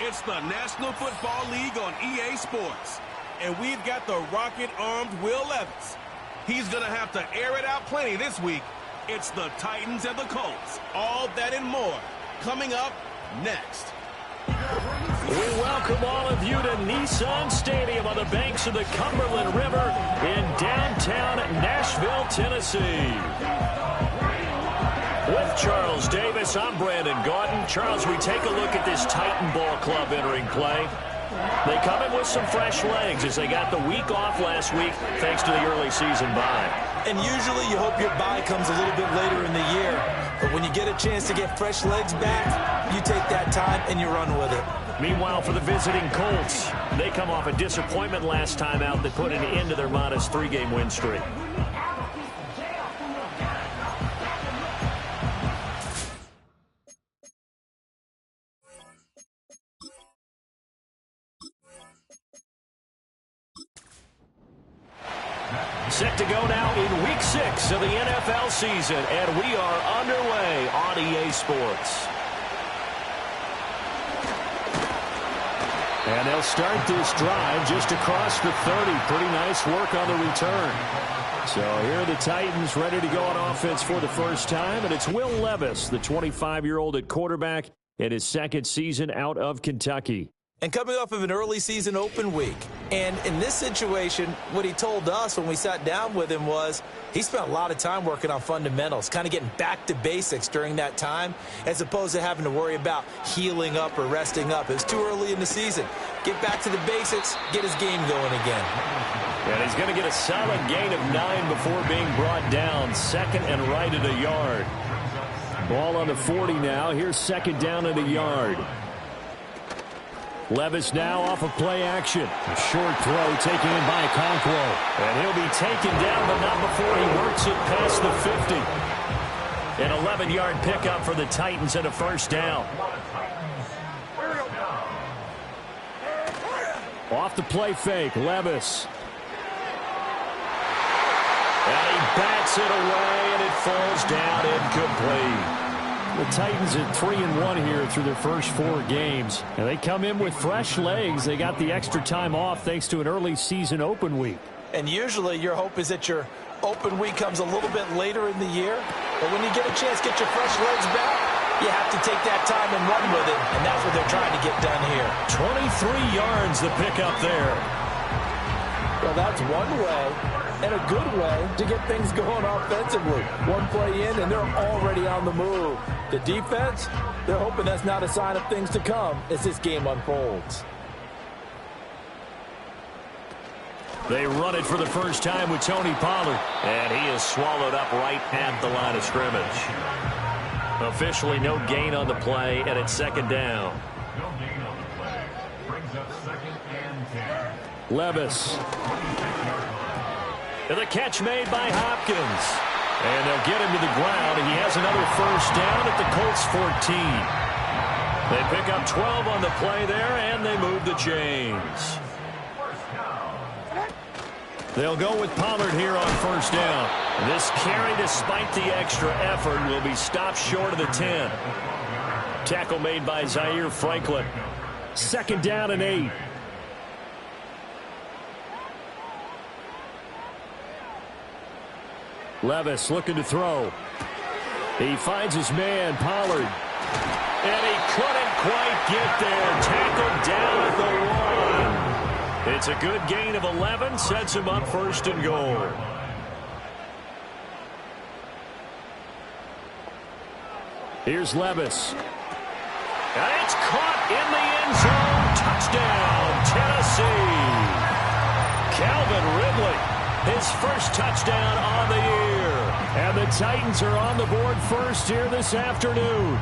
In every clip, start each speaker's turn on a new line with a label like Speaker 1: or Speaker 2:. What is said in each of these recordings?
Speaker 1: It's the National Football League on EA Sports. And we've got the rocket-armed Will Levis. He's going to have to air it out plenty this week. It's the Titans and the Colts. All that and more coming up next.
Speaker 2: We welcome all of you to Nissan Stadium on the banks of the Cumberland River in downtown Nashville, Tennessee. With Charles Davis, I'm Brandon Gaudin. Charles, we take a look at this Titan ball club entering play. They come in with some fresh legs as they got the week off last week thanks to the early season bye.
Speaker 3: And usually you hope your bye comes a little bit later in the year. But when you get a chance to get fresh legs back, you take that time and you run with it.
Speaker 2: Meanwhile, for the visiting Colts, they come off a disappointment last time out that put an end to their modest 3-game win streak. Set to go now in Week 6 of the NFL season, and we are underway on EA Sports. And they'll start this drive just across the 30. Pretty nice work on the return. So here are the Titans ready to go on offense for the first time, and it's Will Levis, the 25-year-old at quarterback, in his second season out of Kentucky.
Speaker 3: And coming off of an early season open week. And in this situation, what he told us when we sat down with him was he spent a lot of time working on fundamentals, kind of getting back to basics during that time, as opposed to having to worry about healing up or resting up. It was too early in the season. Get back to the basics, get his game going again.
Speaker 2: And he's going to get a solid gain of 9 before being brought down. Second and right at a yard. Ball on the 40 now. Here's second down at a yard. Levis now off of play action. A short throw taken in by Conquo. And he'll be taken down, but not before he works it past the 50. An 11-yard pickup for the Titans and a first down. Off the play fake, Levis. And he bats it away, and it falls down incomplete. The Titans at 3-1 here through their first 4 games. And they come in with fresh legs. They got the extra time off thanks to an early season open week.
Speaker 3: And usually your hope is that your open week comes a little bit later in the year. But when you get a chance to get your fresh legs back, you have to take that time and run with it. And that's what they're trying to get done here.
Speaker 2: 23 yards the pickup there.
Speaker 3: Well, that's one way, and a good way, to get things going offensively. One play in, and they're already on the move. The defense, they're hoping that's not a sign of things to come as this game unfolds.
Speaker 2: They run it for the first time with Tony Pollard. And he is swallowed up right at the line of scrimmage. Officially no gain on the play, and it's second down.
Speaker 4: No gain on the play. Brings up 2nd and 10.
Speaker 2: Levis. And the catch made by Hopkins. And they'll get him to the ground. He has another first down at the Colts 14. They pick up 12 on the play there, and they move the chains. They'll go with Pollard here on first down. This carry, despite the extra effort, will be stopped short of the 10. Tackle made by Zaire Franklin. Second down and 8. Levis looking to throw. He finds his man, Pollard. And he couldn't quite get there. Tackled down at the 1. It's a good gain of 11. Sets him up first and goal. Here's Levis. And it's caught in the end zone. Touchdown, Tennessee. Calvin Ridley. His first touchdown on the year. And the Titans are on the board first here this afternoon.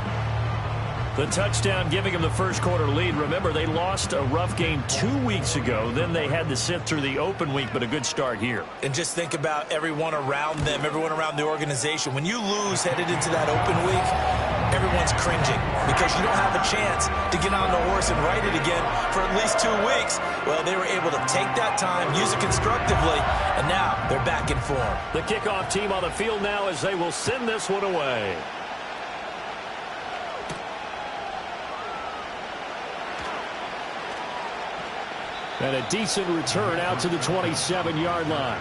Speaker 2: The touchdown giving them the first quarter lead. Remember, they lost a rough game 2 weeks ago. Then they had to sit through the open week, but a good start here.
Speaker 3: And just think about everyone around them, everyone around the organization. When you lose headed into that open week, everyone's cringing because you don't have a chance to get on the horse and ride it again for at least 2 weeks. Well, they were able to take that time, use it constructively, and now they're back in form.
Speaker 2: The kickoff team on the field now as they will send this one away. And a decent return out to the 27-yard line.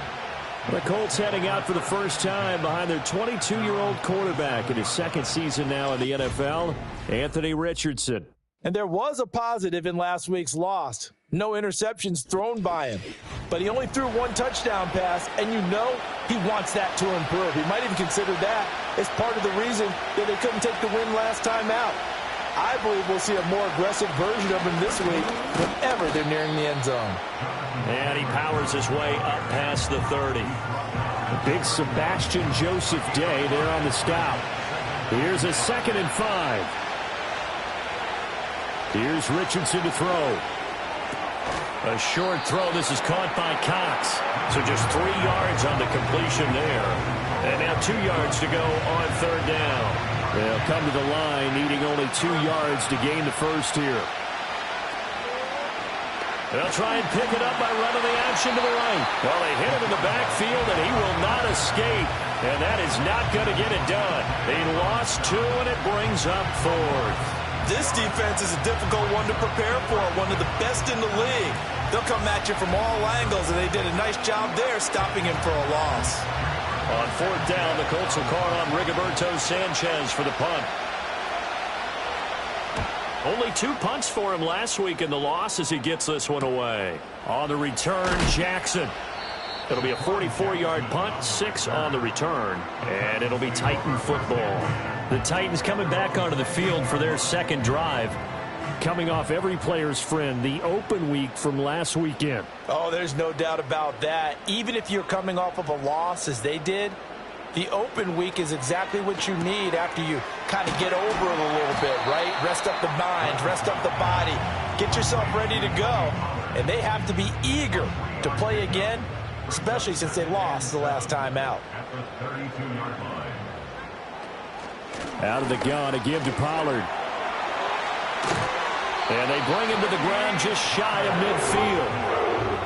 Speaker 2: The Colts heading out for the first time behind their 22-year-old quarterback in his second season now in the NFL, Anthony Richardson.
Speaker 3: And there was a positive in last week's loss. No interceptions thrown by him. But he only threw 1 touchdown pass, and you know he wants that to improve. He might even consider that as part of the reason that they couldn't take the win last time out. I believe we'll see a more aggressive version of him this week whenever they're nearing the end zone.
Speaker 2: And he powers his way up past the 30. The big Sebastian Joseph day there on the stop. Here's a 2nd and 5. Here's Richardson to throw. A short throw. This is caught by Cox. So just 3 yards on the completion there. And now 2 yards to go on third down. They'll come to the line needing only 2 yards to gain the first here. They'll try and pick it up by running the action to the right. Well, they hit him in the backfield, and he will not escape. And that is not going to get it done. They lost 2, and it brings up 4th.
Speaker 3: This defense is a difficult one to prepare for, one of the best in the league. They'll come at you from all angles, and they did a nice job there stopping him for a loss.
Speaker 2: On fourth down, the Colts will call on Rigoberto Sanchez for the punt. Only 2 punts for him last week in the loss as he gets this one away. On the return, Jackson. It'll be a 44-yard punt, 6 on the return, and it'll be Titan football. The Titans coming back onto the field for their second drive. Coming off every player's friend, the open week from last weekend.
Speaker 3: Oh, there's no doubt about that. Even if you're coming off of a loss as they did, the open week is exactly what you need after you kind of get over it a little bit, right? Rest up the mind, rest up the body, get yourself ready to go. And they have to be eager to play again, especially since they lost the last time out.
Speaker 2: Out of the gun, a give to Pollard. And they bring him to the ground just shy of midfield.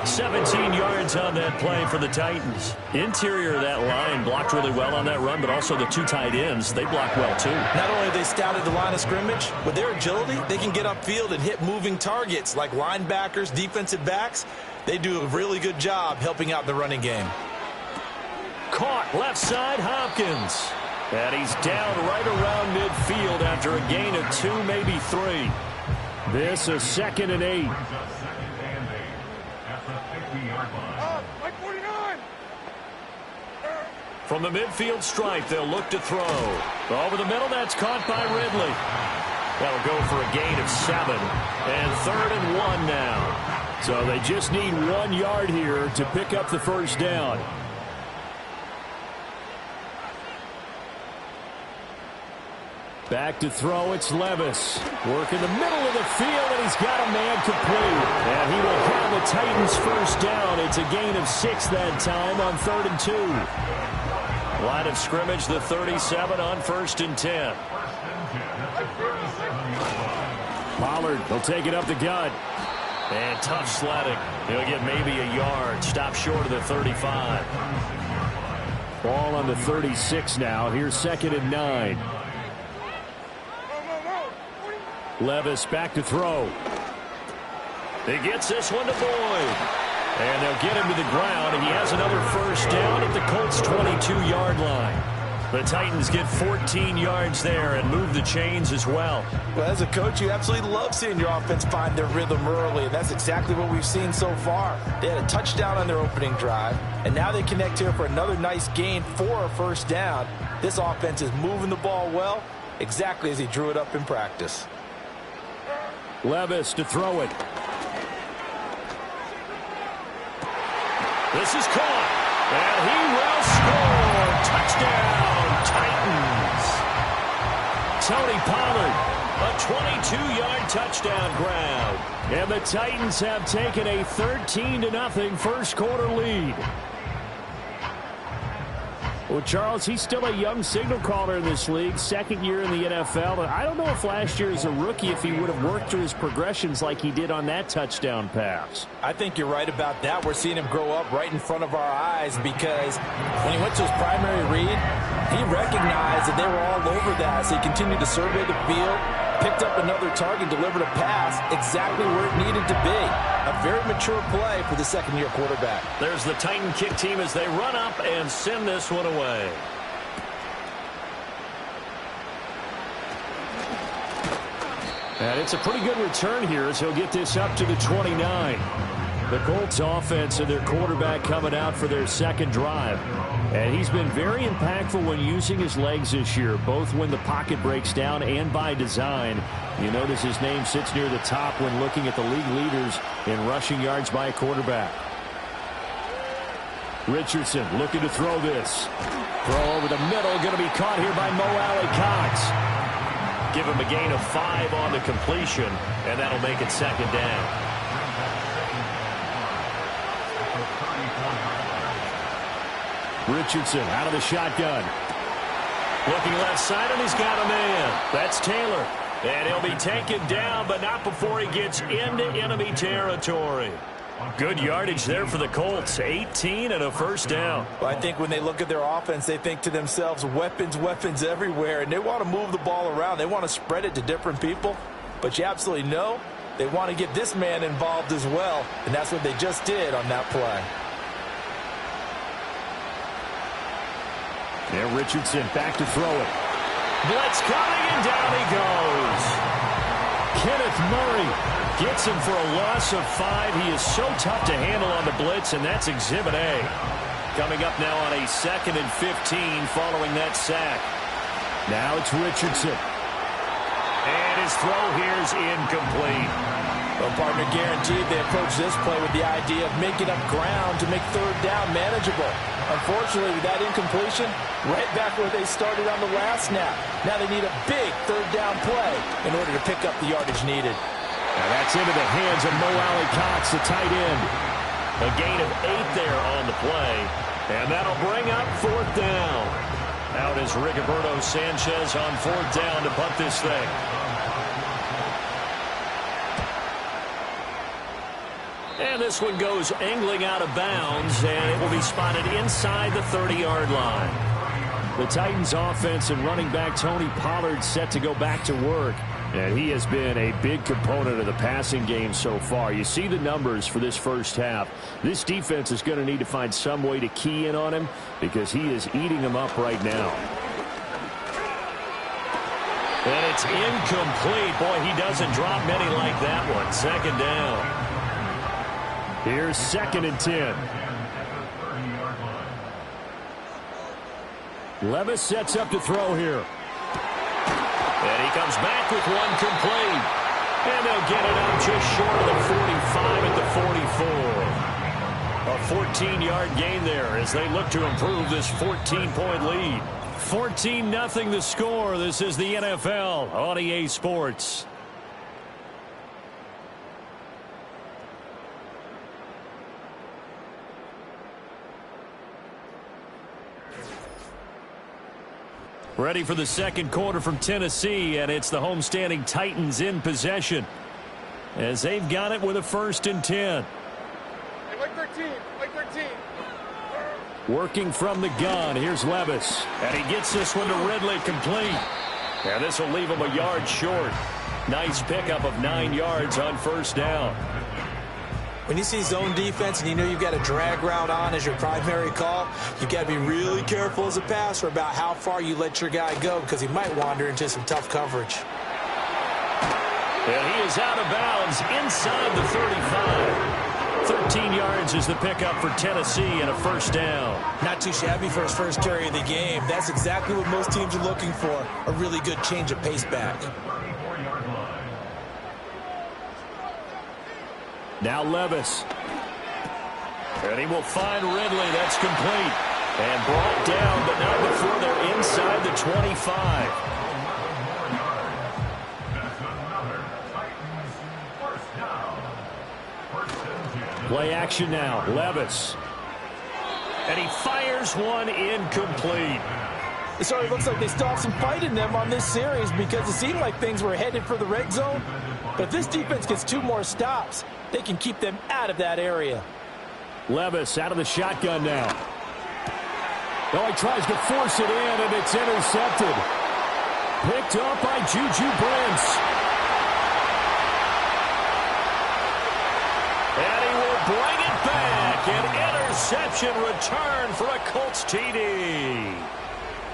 Speaker 2: 17 yards on that play for the Titans. Interior of that line blocked really well on that run, but also the two tight ends, they blocked well too.
Speaker 3: Not only have they scouted the line of scrimmage, with their agility, they can get upfield and hit moving targets like linebackers, defensive backs. They do a really good job helping out the running game.
Speaker 2: Caught left side, Hopkins. And he's down right around midfield after a gain of 2, maybe 3. This is 2nd and 8. From the midfield stripe, they'll look to throw. Over the middle, that's caught by Ridley. That'll go for a gain of 7. And 3rd and 1 now. So they just need 1 yard here to pick up the first down. Back to throw, it's Levis. Work in the middle of the field, and he's got a man complete. And he will have the Titans first down. It's a gain of 6 that time on 3rd and 2. Line of scrimmage, the 37 on 1st and 10. Pollard will take it up the gut. And tough sledding. He'll get maybe a yard. Stop short of the 35. Ball on the 36 now. Here's 2nd and 9. Levis back to throw. He gets this one to Boyd. And they'll get him to the ground, and he has another first down at the Colts' 22-yard line. The Titans get 14 yards there and move the chains as well.
Speaker 3: Well, as a coach, you absolutely love seeing your offense find their rhythm early, and that's exactly what we've seen so far. They had a touchdown on their opening drive, and now they connect here for another nice gain for a first down. This offense is moving the ball well, exactly as he drew it up in practice.
Speaker 2: Levis to throw it. This is caught, and he will score. Touchdown, Titans. Tony Pollard, a 22-yard touchdown grab. And the Titans have taken a 13-0 first quarter lead. Well, Charles, he's still a young signal caller in this league, 2nd year in the NFL. I don't know if last year as a rookie if he would have worked through his progressions like he did on that touchdown pass.
Speaker 3: I think you're right about that. We're seeing him grow up right in front of our eyes because when he went to his primary read, he recognized that they were all over that. So he continued to survey the field, picked up another target, delivered a pass exactly where it needed to be. A very mature play for the second-year quarterback.
Speaker 2: There's the Titan kick team as they run up and send this one away. And it's a pretty good return here as he'll get this up to the 29. The Colts offense and their quarterback coming out for their second drive. And he's been very impactful when using his legs this year, both when the pocket breaks down and by design. You notice his name sits near the top when looking at the league leaders in rushing yards by a quarterback. Richardson looking to throw this. Throw over the middle, going to be caught here by Wk6. Give him a gain of 5 on the completion, and that'll make it 2nd down. Richardson out of the shotgun. Looking left side, and he's got a man. That's Taylor. And he'll be taken down, but not before he gets into enemy territory. Good yardage there for the Colts. 18 and a first down.
Speaker 3: Well, I think when they look at their offense, they think to themselves, weapons, weapons everywhere. And they want to move the ball around. They want to spread it to different people. But you absolutely know they want to get this man involved as well. And that's what they just did on that play.
Speaker 2: There, Richardson back to throw it. Blitz coming, and down he goes. Kenneth Murray gets him for a loss of 5. He is so tough to handle on the blitz, and that's Exhibit A. Coming up now on a 2nd and 15 following that sack. Now it's Richardson. And his throw here is incomplete.
Speaker 3: Well, partner, guaranteed they approach this play with the idea of making up ground to make 3rd down manageable. Unfortunately, with that incompletion, right back where they started on the last snap. Now they need a big 3rd down play in order to pick up the yardage needed.
Speaker 2: Now that's into the hands of Wk6, the tight end. A gain of 8 there on the play, and that'll bring up 4th down. Out is Rigoberto Sanchez on 4th down to punt this thing. And And this one goes angling out of bounds, and it will be spotted inside the 30-yard line. The Titans offense and running back Tony Pollard set to go back to work. And he has been a big component of the passing game so far. You see the numbers for this first half. This defense is going to need to find some way to key in on him because he is eating them up right now. And it's incomplete. Boy, he doesn't drop many like that one. Second down. Here's 2nd and 10. Levis sets up to throw here. And he comes back with one complete. And they'll get it out just short of the 45 at the 44. A 14-yard gain there as they look to improve this 14-point lead. 14-0 the score. This is the NFL on EA Sports. Ready for the second quarter from Tennessee, and it's the homestanding Titans in possession as they've got it with a 1st and 10.
Speaker 5: Hey, like 13.
Speaker 2: Working from the gun, here's Levis, and he gets this one to Ridley complete. And this will leave him a yard short. Nice pickup of 9 yards on 1st down.
Speaker 3: When you see zone defense and you know you've got a drag route on as your primary call, you've got to be really careful as a passer about how far you let your guy go because he might wander into some tough coverage.
Speaker 2: And he is out of bounds inside the 35. 13 yards is the pickup for Tennessee and a 1st down.
Speaker 3: Not too shabby for his first carry of the game. That's exactly what most teams are looking for, a really good change of pace back.
Speaker 2: Now Levis. And he will find Ridley. That's complete. And brought down, but not before they're inside the 25. Play action now. Levis. And he fires one incomplete.
Speaker 3: It sort of looks like they still have some fight in them on this series because it seemed like things were headed for the red zone. But if this defense gets 2 more stops, they can keep them out of that area.
Speaker 2: Levis out of the shotgun now. Oh, he tries to force it in, and it's intercepted. Picked up by Juju Brents. And he will bring it back. An interception return for a Colts TD.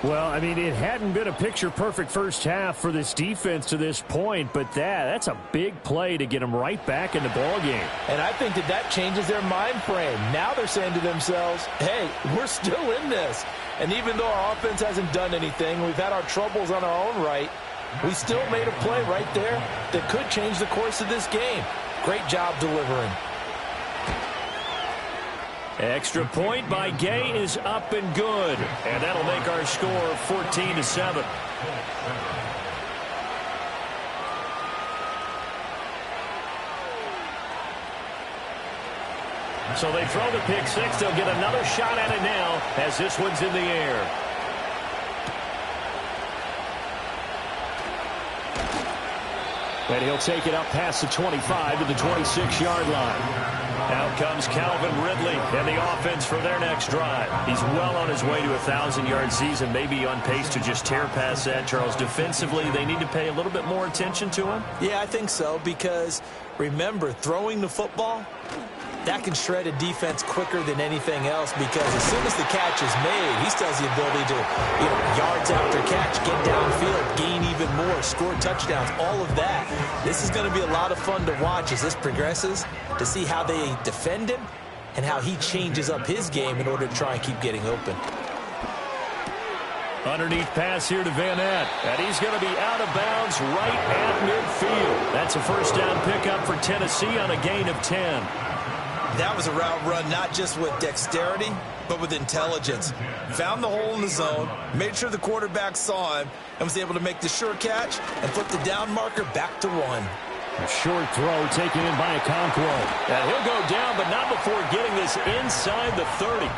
Speaker 2: Well, I mean, it hadn't been a picture-perfect first half for this defense to this point, but that's a big play to get them right back in the ballgame.
Speaker 3: And I think that changes their mind frame. Now they're saying to themselves, hey, we're still in this. And even though our offense hasn't done anything, we've had our troubles on our own right, we still made a play right there that could change the course of this game. Great job delivering.
Speaker 2: Extra point by Gay is up and good. And that'll make our score 14-7. So they throw the pick six. They'll get another shot at it now as this one's in the air. And he'll take it up past the 25 to the 26-yard line. Out comes Calvin Ridley and the offense for their next drive. He's well on his way to a 1,000-yard season, maybe on pace to just tear past that, Charles. Defensively, they need to pay a little bit more attention to him?
Speaker 3: Yeah, I think so, because remember, throwing the football, that can shred a defense quicker than anything else because as soon as the catch is made, he still has the ability to, yards after catch, get downfield, gain even more, score touchdowns, all of that. This is going to be a lot of fun to watch as this progresses, to see how they defend him and how he changes up his game in order to try and keep getting open.
Speaker 2: Underneath pass here to Van Ness, and he's going to be out of bounds right at midfield. That's a first down pickup for Tennessee on a gain of 10.
Speaker 3: That was a route run not just with dexterity, but with intelligence. Found the hole in the zone, made sure the quarterback saw him, and was able to make the sure catch and flip the down marker back to 1.
Speaker 2: A short throw taken in by Okonkwo. And he'll go down, but not before getting this inside the 30.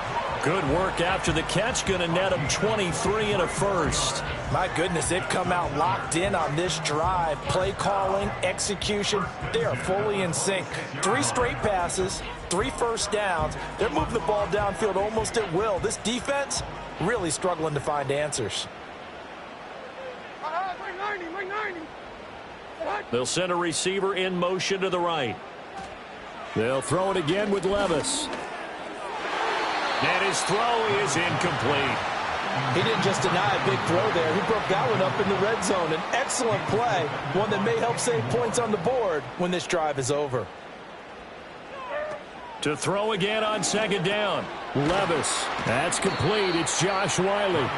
Speaker 2: Good work after the catch. Going to net him 23 and a first.
Speaker 3: My goodness, they've come out locked in on this drive. Play calling, execution, they are fully in sync. 3 straight passes, 3 first downs. They're moving the ball downfield almost at will. This defense really struggling to find answers.
Speaker 5: My 90.
Speaker 2: They'll send a receiver in motion to the right. They'll throw it again with Levis. And his throw is incomplete.
Speaker 3: He didn't just deny a big throw there. He broke that one up in the red zone. An excellent play, one that may help save points on the board when this drive is over.
Speaker 2: To throw again on second down. Levis. That's complete. It's Josh Wiley.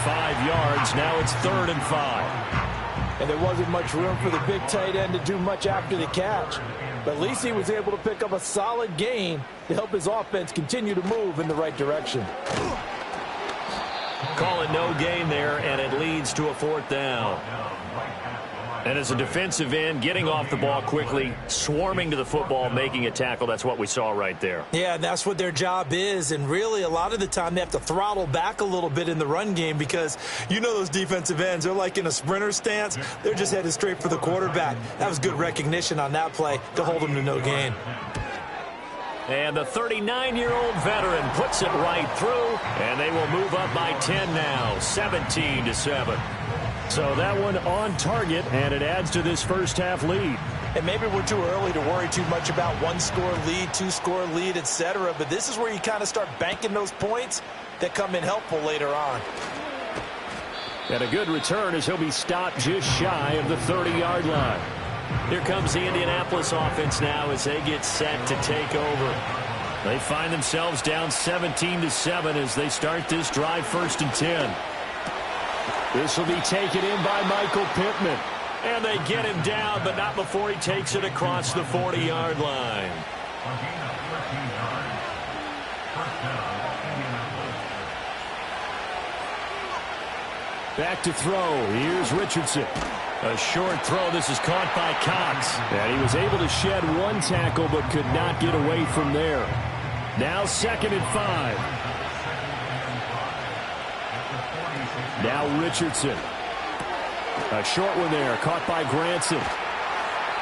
Speaker 2: 5 yards. Now it's 3rd and 5.
Speaker 3: And there wasn't much room for the big tight end to do much after the catch. But at least he was able to pick up a solid gain to help his offense continue to move in the right direction.
Speaker 2: Call it no gain there, and it leads to a 4th down. And as a defensive end, getting off the ball quickly, swarming to the football, making a tackle, that's what we saw right there.
Speaker 3: Yeah, that's what their job is, and really a lot of the time they have to throttle back a little bit in the run game because you know those defensive ends, they're like in a sprinter stance. They're just headed straight for the quarterback. That was good recognition on that play to hold them to no gain.
Speaker 2: And the 39-year-old veteran puts it right through, and they will move up by 10 now, 17-7. So that one on target, and it adds to this first half lead.
Speaker 3: And maybe we're too early to worry too much about 1-score lead, 2-score lead, etc. But this is where you kind of start banking those points that come in helpful later on.
Speaker 2: And a good return as he'll be stopped just shy of the 30-yard line. Here comes the Indianapolis offense now as they get set to take over. They find themselves down 17-7 as they start this drive 1st and 10. This will be taken in by Michael Pittman. And they get him down, but not before he takes it across the 40-yard line. Back to throw. Here's Richardson. A short throw. This is caught by Cox. And he was able to shed one tackle, but could not get away from there. Now 2nd and 5. Now Richardson. A short one there, caught by Granson.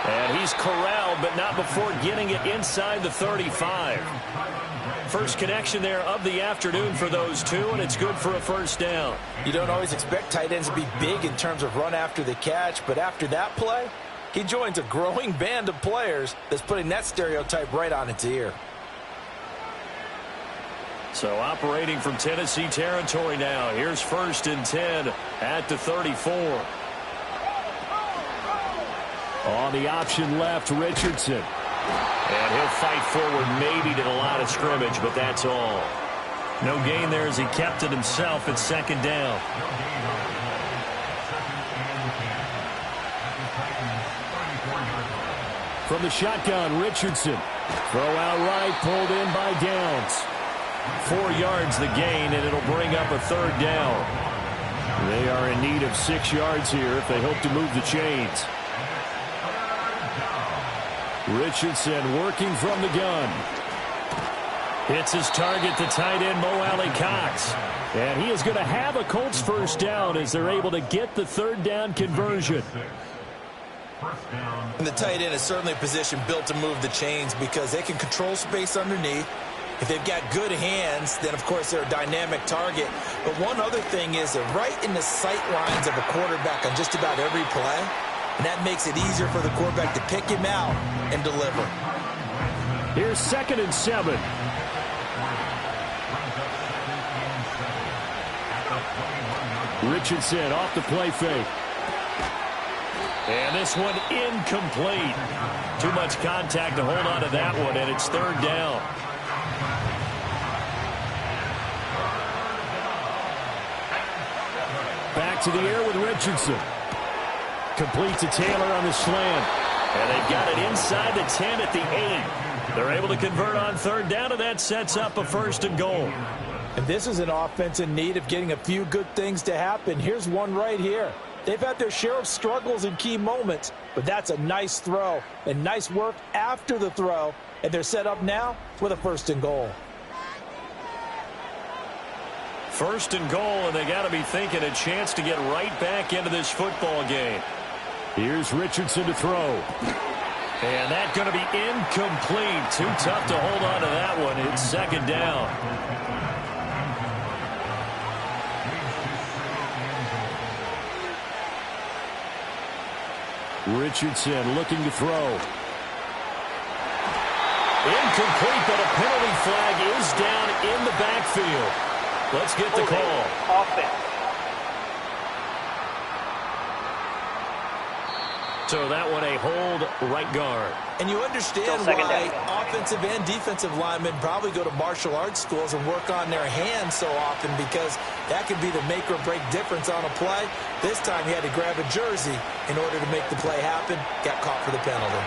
Speaker 2: And he's corralled, but not before getting it inside the 35. First connection there of the afternoon for those two, and it's good for a 1st down.
Speaker 3: You don't always expect tight ends to be big in terms of run after the catch, but after that play, he joins a growing band of players that's putting that stereotype right on its ear.
Speaker 2: So operating from Tennessee territory now. Here's 1st and 10 at the 34. On the option left, Richardson. And he'll fight forward maybe to the line of scrimmage, but that's all. No gain there as he kept it himself at 2nd down. From the shotgun, Richardson. Throw out right, pulled in by Downs. 4 yards the gain, and it'll bring up a 3rd down. They are in need of 6 yards here if they hope to move the chains. Richardson working from the gun. Hits his target, the tight end, Wk6. And he is going to have a Colts 1st down as they're able to get the 3rd down conversion.
Speaker 3: And the tight end is certainly a position built to move the chains because they can control space underneath. If they've got good hands, then, of course, they're a dynamic target. But one other thing is they're right in the sight lines of a quarterback on just about every play. And that makes it easier for the quarterback to pick him out and deliver.
Speaker 2: Here's 2nd and 7. Richardson off the play fake. And this one incomplete. Too much contact to hold on to that one, and it's 3rd down. Back to the air with Richardson. Complete to Taylor on the slant. And they've got it inside the 10 at the 8. They're able to convert on 3rd down, and that sets up a 1st and goal.
Speaker 3: And this is an offense in need of getting a few good things to happen. Here's one right here. They've had their share of struggles in key moments, but that's a nice throw and nice work after the throw. And they're set up now with a 1st and goal.
Speaker 2: 1st and goal, and they got to be thinking a chance to get right back into this football game. Here's Richardson to throw. And that's going to be incomplete. Too tough to hold on to that one. It's second down. Richardson looking to throw. Incomplete, but a penalty flag is down in the backfield. Let's get the call.
Speaker 6: Offense.
Speaker 2: So that one a hold, right guard.
Speaker 3: And you understand why offensive and defensive linemen probably go to martial arts schools and work on their hands so often, because that could be the make or break difference on a play. This time he had to grab a jersey in order to make the play happen. Got caught for the penalty.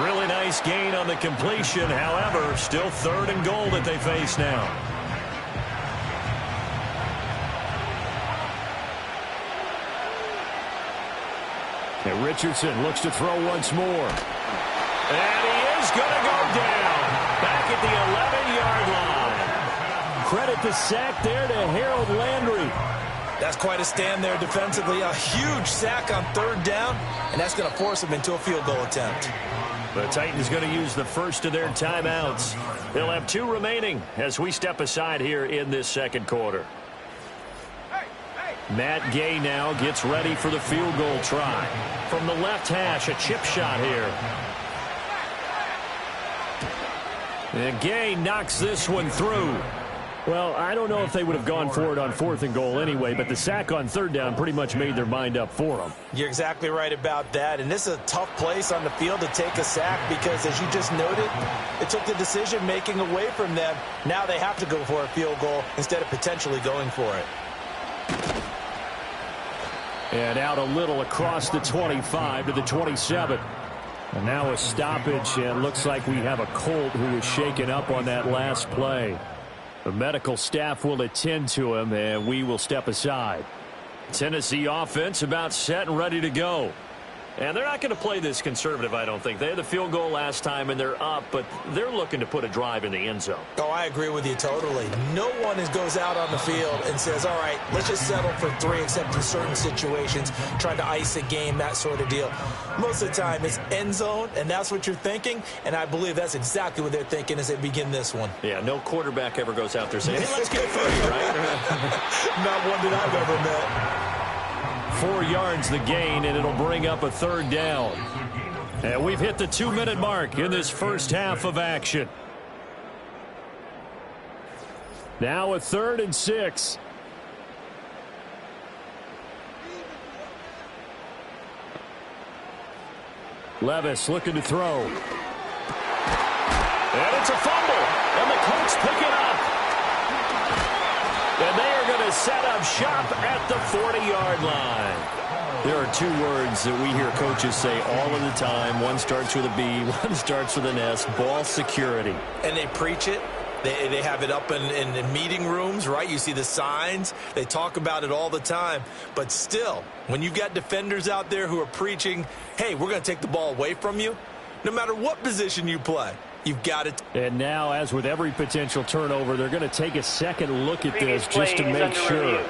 Speaker 2: Really nice gain on the completion. However, still third and goal that they face now. And Richardson looks to throw once more. And he is going to go down. Back at the 11-yard line. Credit the sack there to Harold Landry.
Speaker 3: That's quite a stand there defensively. A huge sack on third down, and that's going to force him into a field goal attempt.
Speaker 2: The Titans going to use the first of their timeouts. They'll have 2 remaining as we step aside here in this second quarter. Matt Gay now gets ready for the field goal try. From the left hash, a chip shot here. And Gay knocks this one through. Well, I don't know if they would have gone for it on 4th and goal anyway, but the sack on 3rd down pretty much made their mind up for them.
Speaker 3: You're exactly right about that, and this is a tough place on the field to take a sack because, as you just noted, it took the decision-making away from them. Now they have to go for a field goal instead of potentially going for it.
Speaker 2: And out a little across the 25 to the 27. And now a stoppage, and looks like we have a Colt who was shaken up on that last play. The medical staff will attend to him, and we will step aside. Tennessee offense about set and ready to go. And they're not going to play this conservative, I don't think. They had the field goal last time, and they're up, but they're looking to put a drive in the end zone.
Speaker 3: Oh, I agree with you totally. No one goes out on the field and says, all right, let's just settle for 3, except in certain situations, trying to ice a game, that sort of deal. Most of the time, it's end zone, and that's what you're thinking, and I believe that's exactly what they're thinking as they begin this one.
Speaker 2: Yeah, no quarterback ever goes out there saying, hey, let's get 3, right?
Speaker 3: Not one that I've ever met.
Speaker 2: 4 yards the gain, and it'll bring up a 3rd down. And we've hit the 2-minute mark in this first half of action. Now a 3rd and 6. Levis looking to throw. And it's a fumble, and the Colts pick it up. And they are going to set up shop at the 40-yard line. There are 2 words that we hear coaches say all of the time. One starts with a B, one starts with an S, ball security.
Speaker 3: And they preach it. They have it up in meeting rooms, right? You see the signs. They talk about it all the time. But still, when you've got defenders out there who are preaching, hey, we're going to take the ball away from you, no matter what position you play, you've got it.
Speaker 2: And now, as with every potential turnover, they're going to take a second look at this just to make sure.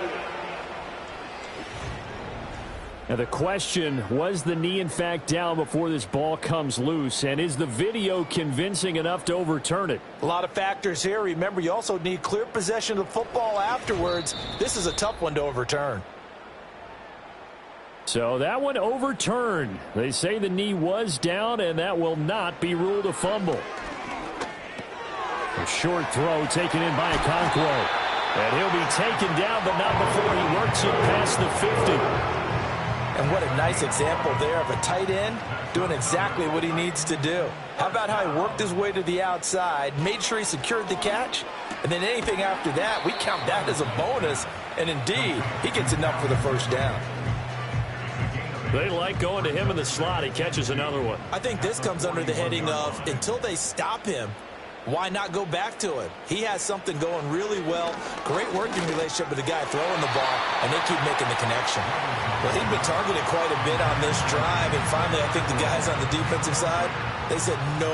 Speaker 2: Now the question, was the knee in fact down before this ball comes loose? And is the video convincing enough to overturn it?
Speaker 3: A lot of factors here. Remember, you also need clear possession of the football afterwards. This is a tough one to overturn.
Speaker 2: So that one overturned. They say the knee was down, and that will not be ruled a fumble. A short throw taken in by Okonkwo. And he'll be taken down, but not before he works it past the 50.
Speaker 3: And what a nice example there of a tight end doing exactly what he needs to do. How about how he worked his way to the outside, made sure he secured the catch, and then anything after that, we count that as a bonus. And indeed, he gets enough for the first down.
Speaker 2: They like going to him in the slot. He catches another one.
Speaker 3: I think this comes under the heading of, until they stop him, why not go back to him? He has something going really well. Great working relationship with the guy throwing the ball, and they keep making the connection. Well, he's been targeted quite a bit on this drive, and finally I think the guys on the defensive side, they said no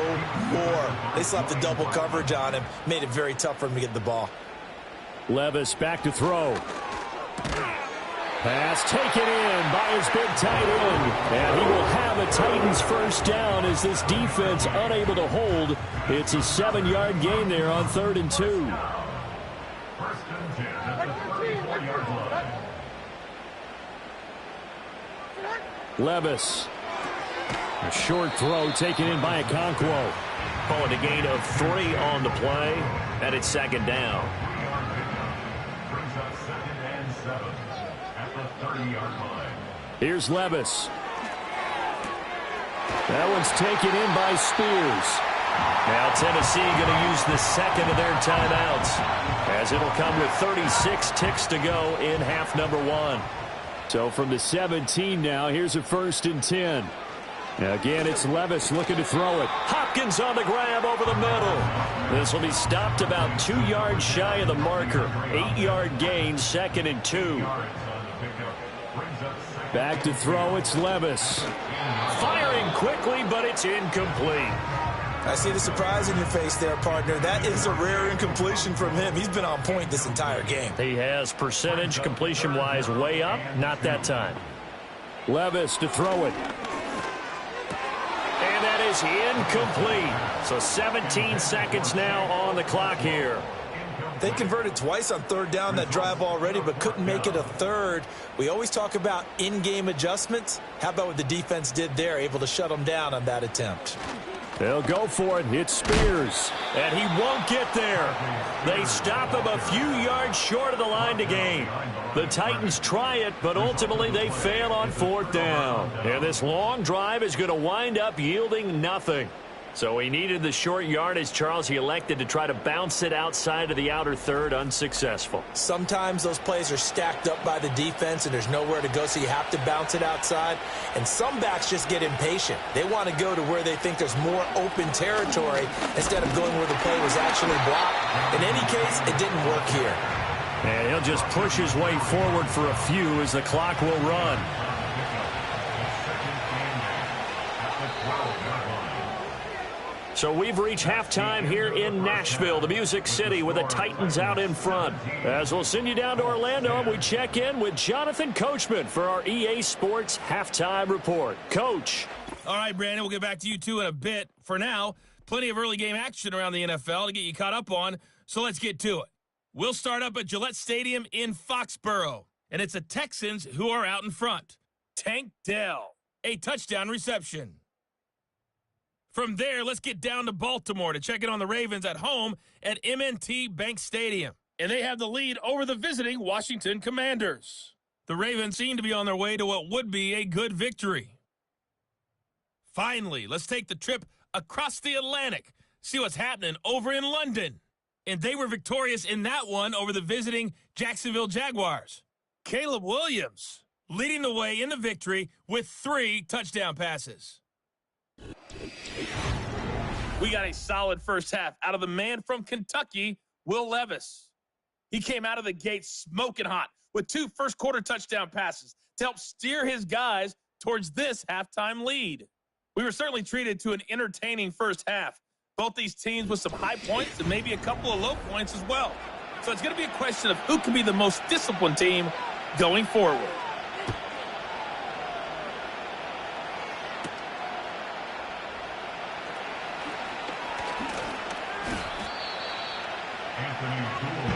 Speaker 3: more. They slapped the double coverage on him, made it very tough for him to get the ball.
Speaker 2: Levis back to throw. Pass taken in by his big tight end. And he will have a Titans first down as this defense unable to hold. It's a 7-yard gain there on 3rd and 2.
Speaker 4: First and 10 at the 34-yard line.
Speaker 2: Levis. A short throw taken in by Okonkwo.
Speaker 6: Calling a gain of 3 on the play. And it's 2nd down.
Speaker 4: Brings up 2nd and 7 at the 30-yard line.
Speaker 2: Here's Levis. That one's taken in by Spears.
Speaker 6: Now Tennessee going to use the second of their timeouts, as it'll come with 36 ticks to go in half number 1.
Speaker 2: So from the 17 now, here's a 1st and 10. Now again, it's Levis looking to throw it.
Speaker 6: Hopkins on the grab over the middle. This will be stopped about 2 yards shy of the marker. 8-yard gain, 2nd and 2.
Speaker 2: Back to throw, it's Levis.
Speaker 6: Firing quickly, but it's incomplete.
Speaker 3: I see the surprise in your face there, partner. That is a rare incompletion from him. He's been on point this entire game.
Speaker 6: He has percentage completion-wise way up. Not that time.
Speaker 2: Levis to throw it.
Speaker 6: And that is incomplete. So 17 seconds now on the clock here.
Speaker 3: They converted twice on 3rd down that drive already, but couldn't make it a 3rd. We always talk about in-game adjustments. How about what the defense did there, able to shut them down on that attempt?
Speaker 2: They'll go for it. It's Spears.
Speaker 6: And he won't get there. They stop him a few yards short of the line to gain. The Titans try it, but ultimately they fail on 4th down. And this long drive is going to wind up yielding nothing. So he needed the short yardage, Charles. He elected to try to bounce it outside of the outer third, unsuccessful.
Speaker 3: Sometimes those plays are stacked up by the defense and there's nowhere to go, so you have to bounce it outside. And some backs just get impatient. They want to go to where they think there's more open territory instead of going where the play was actually blocked. In any case, it didn't work here.
Speaker 6: And he'll just push his way forward for a few as the clock will run. So we've reached halftime here in Nashville, the Music City, with the Titans out in front. As we'll send you down to Orlando, and we check in with Jonathan Coachman for our EA Sports Halftime Report. Coach.
Speaker 1: All right, Brandon, we'll get back to you two in a bit. For now, plenty of early game action around the NFL to get you caught up on, so let's get to it. We'll start up at Gillette Stadium in Foxborough, and it's the Texans who are out in front. Tank Dell, a touchdown reception. From there, let's get down to Baltimore to check in on the Ravens at home at M&T Bank Stadium. And they have the lead over the visiting Washington Commanders. The Ravens seem to be on their way to what would be a good victory. Finally, let's take the trip across the Atlantic, see what's happening over in London. And they were victorious in that one over the visiting Jacksonville Jaguars. Caleb Williams leading the way in the victory with 3 touchdown passes. We got a solid first half out of the man from Kentucky, Will Levis. He came out of the gate smoking hot with 2 first-quarter touchdown passes to help steer his guys towards this halftime lead. We were certainly treated to an entertaining first half. Both these teams with some high points and maybe a couple of low points as well. So it's going to be a question of who can be the most disciplined team going forward.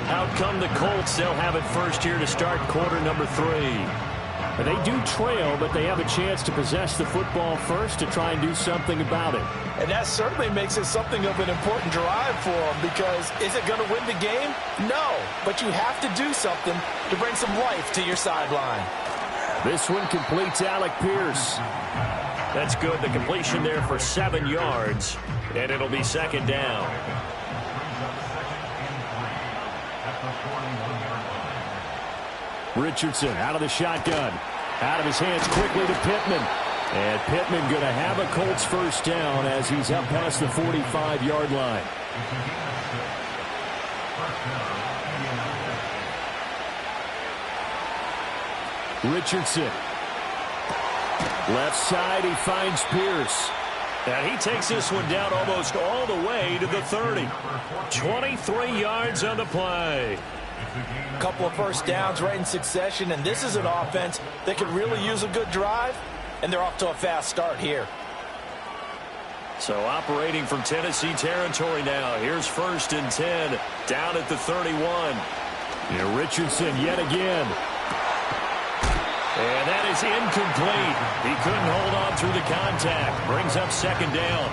Speaker 6: Out come the Colts. They'll have it first here to start quarter number 3.
Speaker 2: They do trail, but they have a chance to possess the football first to try and do something about it.
Speaker 3: And that certainly makes it something of an important drive for them, because is it going to win the game? No, but you have to do something to bring some life to your sideline.
Speaker 2: This one completes Alec Pierce.
Speaker 6: That's good. The completion there for 7 yards, and it'll be 2nd down.
Speaker 2: Richardson out of the shotgun. Out of his hands quickly to Pittman. And Pittman going to have a Colts first down as he's up past the 45-yard line. Richardson. Left side, he finds Pierce.
Speaker 6: And he takes this one down almost all the way to the 30. 23 yards on the play.
Speaker 3: A couple of first downs right in succession, and this is an offense that could really use a good drive, and they're off to a fast start here.
Speaker 6: So operating from Tennessee territory now. Here's 1st and 10 down at the 31.
Speaker 2: Yeah, Richardson yet again.
Speaker 6: And that is incomplete. He couldn't hold on through the contact. Brings up 2nd down.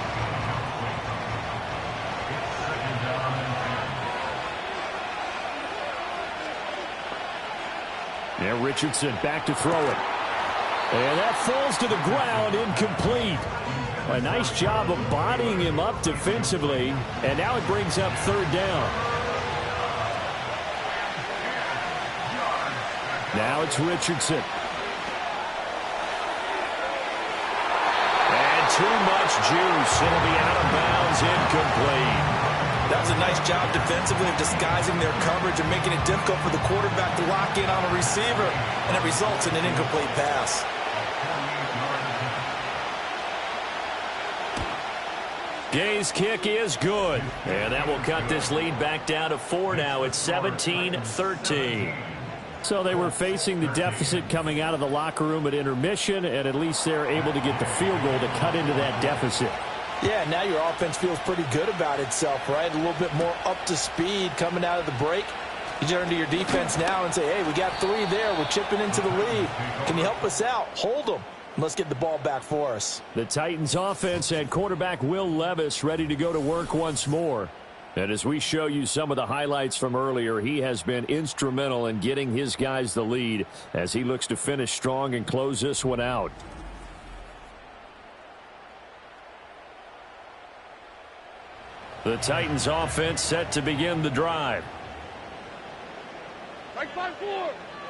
Speaker 2: Yeah, Richardson back to throw it. And that falls to the ground, incomplete. A nice job of bodying him up defensively. And now it brings up 3rd down. Now it's Richardson.
Speaker 6: And too much juice. It'll be out of bounds, incomplete.
Speaker 3: That was a nice job defensively of disguising their coverage and making it difficult for the quarterback to lock in on a receiver, and it results in an incomplete pass.
Speaker 6: Gay's kick is good. And that will cut this lead back down to 4 now. It's 17-13.
Speaker 2: So they were facing the deficit coming out of the locker room at intermission, and at least they're able to get the field goal to cut into that deficit.
Speaker 3: Yeah, now your offense feels pretty good about itself, right? A little bit more up to speed coming out of the break. You turn to your defense now and say, hey, we got 3 there. We're chipping into the lead. Can you help us out? Hold them. Let's get the ball back for us.
Speaker 2: The Titans offense and quarterback Will Levis ready to go to work once more. And as we show you some of the highlights from earlier, he has been instrumental in getting his guys the lead as he looks to finish strong and close this one out. The Titans offense set to begin the drive.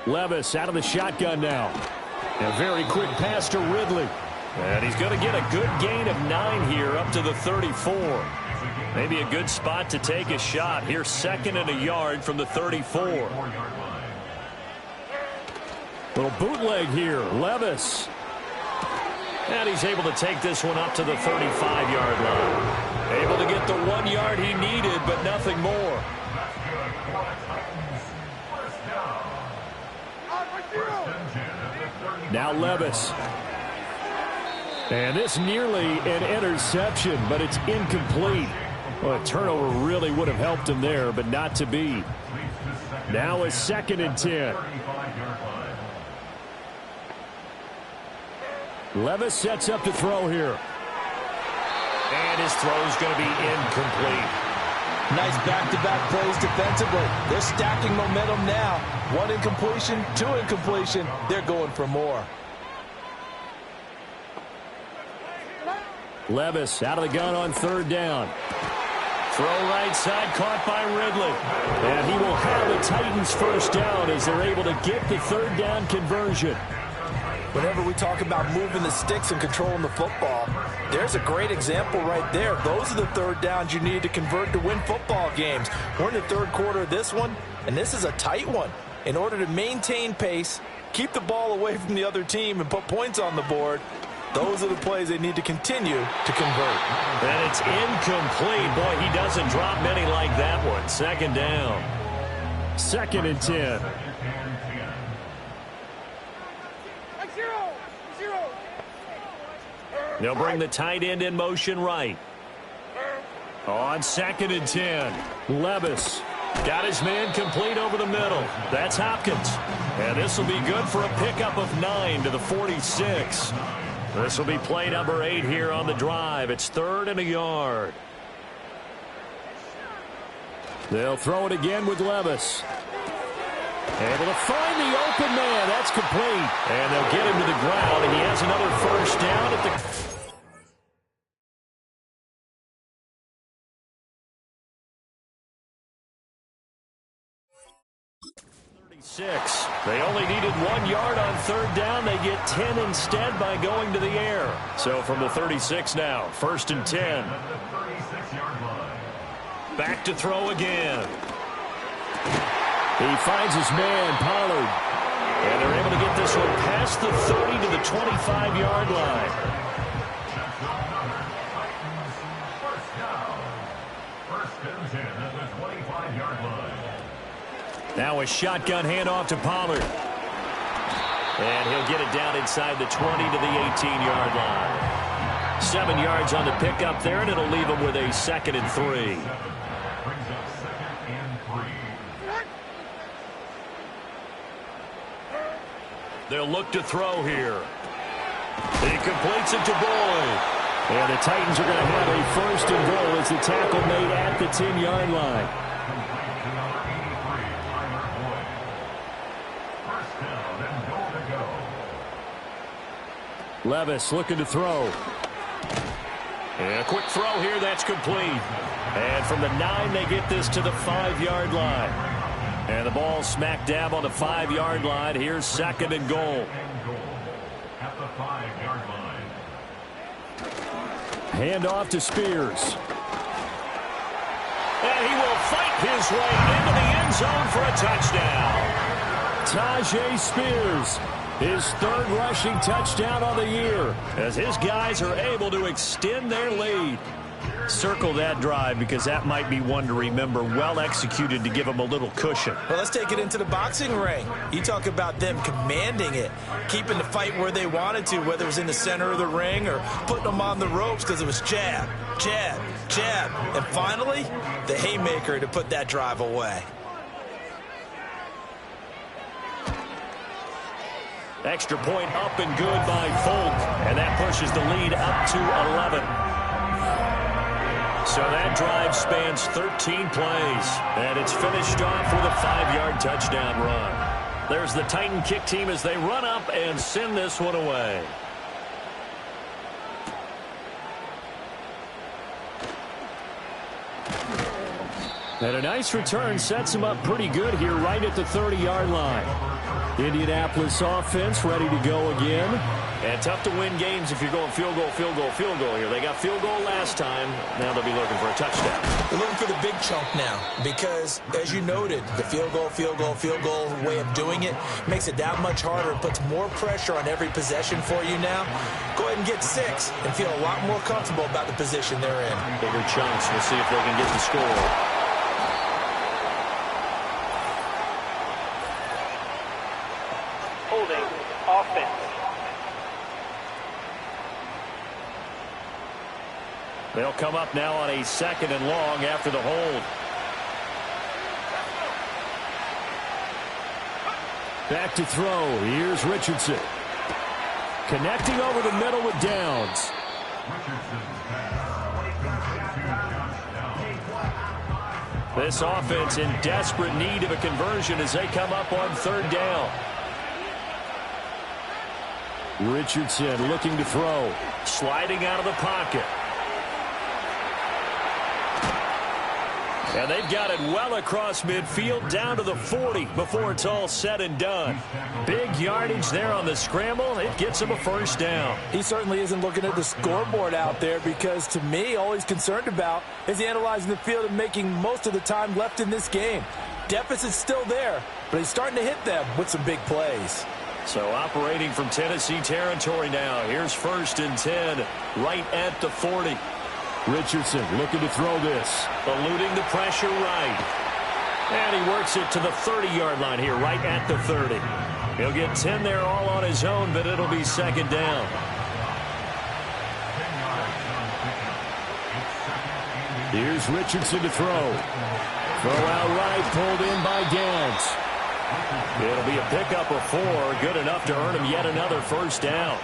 Speaker 2: Levis out of the shotgun now. A very quick pass to Ridley.
Speaker 6: And he's going to get a good gain of 9 here up to the 34. Maybe a good spot to take a shot. Here's 2nd and a yard from the 34.
Speaker 2: Little bootleg here. Levis.
Speaker 6: And he's able to take this one up to the 35-yard line. Able to get the 1 yard he needed, but nothing more.
Speaker 2: Now Levis. And this nearly an interception, but it's incomplete. Well, a turnover really would have helped him there, but not to be. Now a 2nd and 10. Levis sets up to throw here.
Speaker 6: And his throw is going to be incomplete.
Speaker 3: Nice back-to-back plays defensively. They're stacking momentum now. 1 incompletion, 2 incompletion. They're going for more.
Speaker 2: Levis out of the gun on 3rd down.
Speaker 6: Throw right side, caught by Ridley.
Speaker 2: And he will have the Titans 1st down as they're able to get the 3rd down conversion.
Speaker 3: Whenever we talk about moving the sticks and controlling the football, there's a great example right there. Those are the 3rd downs you need to convert to win football games. We're in the 3rd quarter of this one, and this is a tight one. In order to maintain pace, keep the ball away from the other team, and put points on the board, those are the plays they need to continue to convert.
Speaker 6: And it's incomplete. Boy, he doesn't drop many like that one. 2nd down.
Speaker 2: 2nd and 10.
Speaker 6: They'll bring the tight end in motion right.
Speaker 2: On 2nd and 10. Levis.
Speaker 6: Got his man complete over the middle. That's Hopkins. And this will be good for a pickup of 9 to the 46. This will be play number 8 here on the drive. It's 3rd and a yard.
Speaker 2: They'll throw it again with Levis. Able to find the open man. That's complete.
Speaker 6: And they'll get him to the ground, and he has another 1st down at the... 36. They only needed 1 yard on 3rd down. They get 10 instead by going to the air. So from the 36 now, 1st and 10. Back to throw again.
Speaker 2: He finds his man, Pollard.
Speaker 6: And they're able to get this one past the 30 to the 25-yard line. Now a shotgun handoff to Pollard. And he'll get it down inside the 20 to the 18-yard line. 7 yards on the pickup there, and it'll leave him with a 2nd and 3.
Speaker 4: Brings up 2nd and 3.
Speaker 6: They'll look to throw here. He completes it to Boyd.
Speaker 2: And the Titans are going to have a 1st and goal as the tackle made at the 10-yard line. Levis looking to throw.
Speaker 6: And a quick throw here, that's complete. And from the 9, they get this to the 5-yard line. And the ball smack dab on the 5-yard line. Here's 2nd and goal.
Speaker 4: At the 5-yard line.
Speaker 2: Hand off to Spears.
Speaker 6: And he will fight his way into the end zone for a touchdown.
Speaker 2: Tajay Spears, his 3rd rushing touchdown on the year,
Speaker 6: as his guys are able to extend their lead. Circle that drive because that might be one to remember. Well executed to give them a little cushion.
Speaker 3: Well, let's take it into the boxing ring. You talk about them commanding it, keeping the fight where they wanted to, whether it was in the center of the ring or putting them on the ropes because it was jab, jab, jab. And finally, the haymaker to put that drive away.
Speaker 6: Extra point up and good by Folk. And that pushes the lead up to 11. So that drive spans 13 plays. And it's finished off with a 5-yard touchdown run. There's the Titan kick team as they run up and send this one away.
Speaker 2: And a nice return sets him up pretty good here right at the 30-yard line. Indianapolis offense ready to go again.
Speaker 6: And tough to win games if you're going field goal, field goal, field goal here. They got field goal last time. Now they'll be looking for a touchdown.
Speaker 3: They're looking for the big chunk now because, as you noted, the field goal, field goal, field goal way of doing it makes it that much harder and puts more pressure on every possession for you now. Go ahead and get 6 and feel a lot more comfortable about the position they're in.
Speaker 6: Bigger chunks. We'll see if they can get the score.
Speaker 5: Holding offense.
Speaker 6: They'll come up now on a 2nd and long after the hold.
Speaker 2: Back to throw. Here's Richardson. Connecting over the middle with Downs.
Speaker 6: This offense in desperate need of a conversion as they come up on 3rd down.
Speaker 2: Richardson looking to throw.
Speaker 6: Sliding out of the pocket. And they've got it well across midfield down to the 40 before it's all said and done. Big yardage there on the scramble. It gets him a 1st down.
Speaker 3: He certainly isn't looking at the scoreboard out there because, to me, all he's concerned about is analyzing the field and making most of the time left in this game. Deficit's still there, but he's starting to hit them with some big plays.
Speaker 6: So operating from Tennessee territory now. Here's 1st and 10 right at the 40.
Speaker 2: Richardson looking to throw this.
Speaker 6: Eluding the pressure right. And he works it to the 30-yard line here, right at the 30. He'll get 10 there all on his own, but it'll be 2nd down.
Speaker 2: Here's Richardson to throw. Throw out right, pulled in by Downs.
Speaker 6: It'll be a pickup of 4, good enough to earn him yet another 1st down.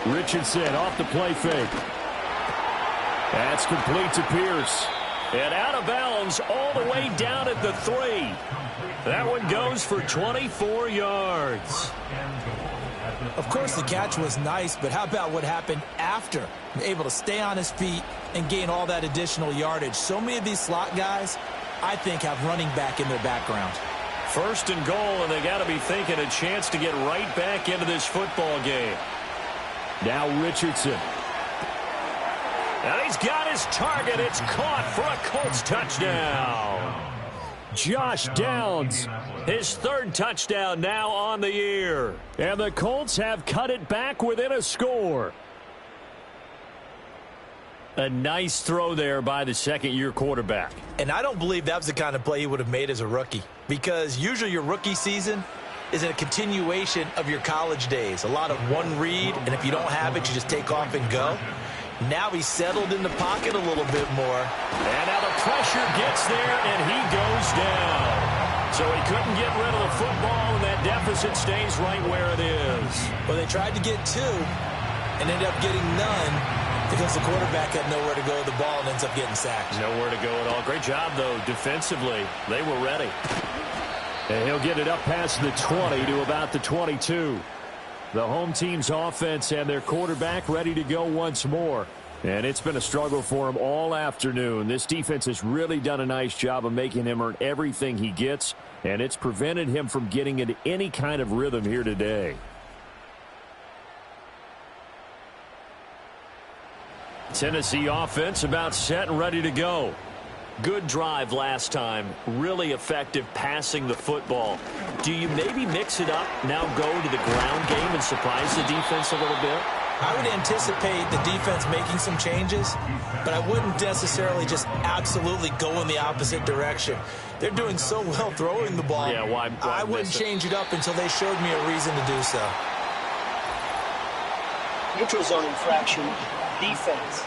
Speaker 2: Richardson off the play fake. That's complete to Pierce.
Speaker 6: And out of bounds all the way down at the 3. That one goes for 24 yards.
Speaker 3: Of course, the catch was nice, but how about what happened after? Able to stay on his feet and gain all that additional yardage. So many of these slot guys, I think, have running back in their background.
Speaker 6: 1st and goal, and they got to be thinking a chance to get right back into this football game.
Speaker 2: Now Richardson.
Speaker 6: And he's got his target. It's caught for a Colts touchdown.
Speaker 2: Josh Downs.
Speaker 6: His 3rd touchdown now on the year.
Speaker 2: And the Colts have cut it back within a score.
Speaker 6: A nice throw there by the second-year quarterback.
Speaker 3: And I don't believe that was the kind of play he would have made as a rookie, because usually your rookie season is a continuation of your college days. A lot of one read, and if you don't have it, you just take off and go. Now he's settled in the pocket a little bit more.
Speaker 6: And now the pressure gets there, and he goes down. So he couldn't get rid of the football, and that deficit stays right where it is.
Speaker 3: Well, they tried to get 2 and ended up getting none because the quarterback had nowhere to go with the ball and ends up getting sacked.
Speaker 6: Nowhere to go at all. Great job, though, defensively. They were ready.
Speaker 2: And he'll get it up past the 20 to about the 22. The home team's offense and their quarterback ready to go once more. And it's been a struggle for him all afternoon. This defense has really done a nice job of making him earn everything he gets, and it's prevented him from getting into any kind of rhythm here today. Tennessee offense about set and ready to go.
Speaker 6: Good drive last time. Really effective passing the football. Do you maybe mix it up, now go to the ground game and surprise the defense a little bit?
Speaker 3: I would anticipate the defense making some changes, but I wouldn't necessarily just absolutely go in the opposite direction. They're doing so well throwing the ball.
Speaker 6: Yeah, why
Speaker 3: I wouldn't change it up until they showed me a reason to do so.
Speaker 7: Neutral zone infraction, defense.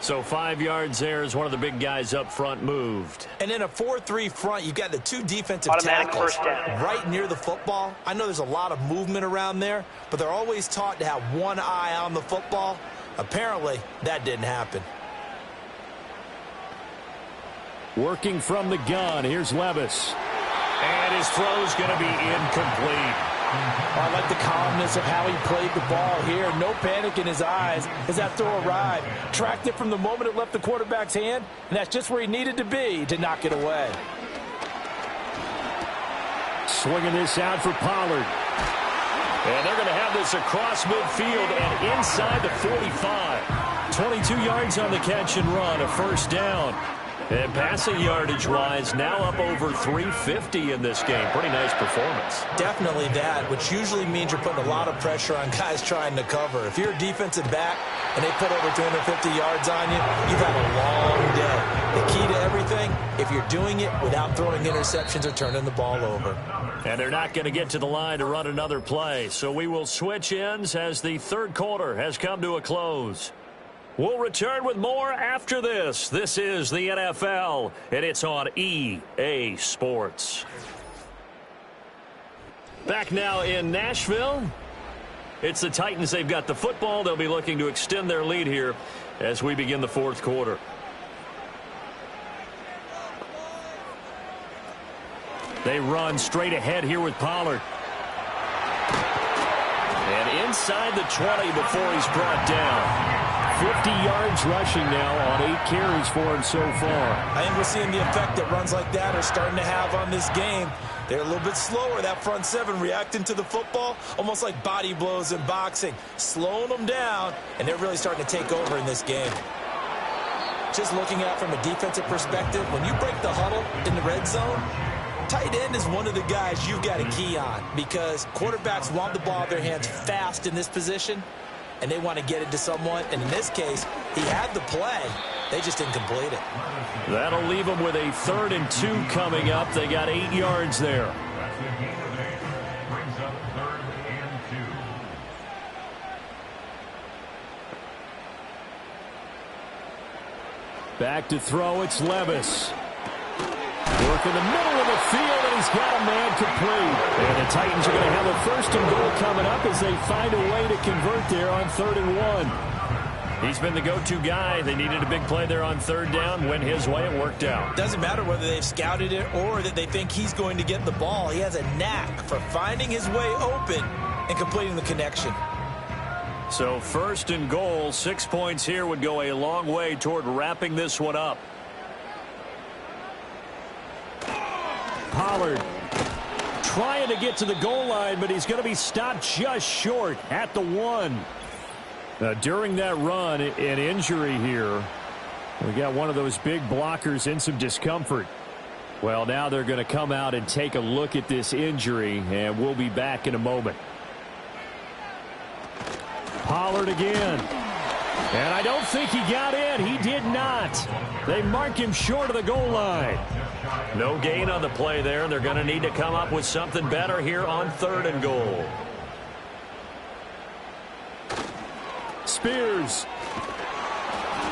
Speaker 6: So 5 yards there as one of the big guys up front moved.
Speaker 3: And in a 4-3 front, you've got the 2 defensive
Speaker 7: Automatic
Speaker 3: tackles
Speaker 7: first down.
Speaker 3: right near the football. I know there's a lot of movement around there, but they're always taught to have one eye on the football. Apparently, that didn't happen.
Speaker 2: Working from the gun, here's Levis.
Speaker 6: And his throw's going to be incomplete.
Speaker 3: I like the calmness of how he played the ball here. No panic in his eyes as that throw arrived. Tracked it from the moment it left the quarterback's hand, and that's just where he needed to be to knock it away.
Speaker 2: Swinging this out for Pollard.
Speaker 6: And they're going to have this across midfield and inside the 45.
Speaker 2: 22 yards on the catch and run, a first down.
Speaker 6: And passing yardage-wise, now up over 350 in this game. Pretty nice performance.
Speaker 3: Definitely that, which usually means you're putting a lot of pressure on guys trying to cover. If you're a defensive back and they put over 250 yards on you, you've had a long day. The key to everything, if you're doing it without throwing interceptions or turning the ball over.
Speaker 6: And they're not going to get to the line to run another play. So we will switch ends as the third quarter has come to a close. We'll return with more after this. This is the NFL, and it's on EA Sports. Back now in Nashville. It's the Titans. They've got the football. They'll be looking to extend their lead here as we begin the fourth quarter.
Speaker 2: They run straight ahead here with Pollard.
Speaker 6: And inside the 20 before he's brought down.
Speaker 2: 50 yards rushing now on 8 carries for him so far.
Speaker 3: I think we're seeing the effect that runs like that are starting to have on this game. They're a little bit slower, that front 7, reacting to the football, almost like body blows in boxing, slowing them down, and they're really starting to take over in this game. Just looking at it from a defensive perspective, when you break the huddle in the red zone, tight end is one of the guys you've got to key on because quarterbacks want the ball in their hands fast in this position, and they want to get it to someone. And in this case, he had the play. They just didn't complete it.
Speaker 2: That'll leave them with a 3rd and 2 coming up. They got 8 yards there.
Speaker 4: That's the game today. Brings up 3rd and 2.
Speaker 2: Back to throw, it's Levis. Work in the middle of the field, and he's got a man complete. And the Titans are going to have a 1st and goal coming up as they find a way to convert there on 3rd and 1.
Speaker 6: He's been the go-to guy. They needed a big play there on 3rd down. Went his way, it worked out.
Speaker 3: Doesn't matter whether they've scouted it or that they think he's going to get the ball. He has a knack for finding his way open and completing the connection.
Speaker 6: So 1st and goal, 6 points here would go a long way toward wrapping this one up.
Speaker 2: Pollard trying to get to the goal line, but he's going to be stopped just short at the 1. During that run, an injury here. We got one of those big blockers in some discomfort. Well, now they're going to come out and take a look at this injury, and we'll be back in a moment. Pollard again. And I don't think he got in. He did not. They mark him short of the goal line.
Speaker 6: No gain on the play there. They're going to need to come up with something better here on 3rd and goal.
Speaker 2: Spears.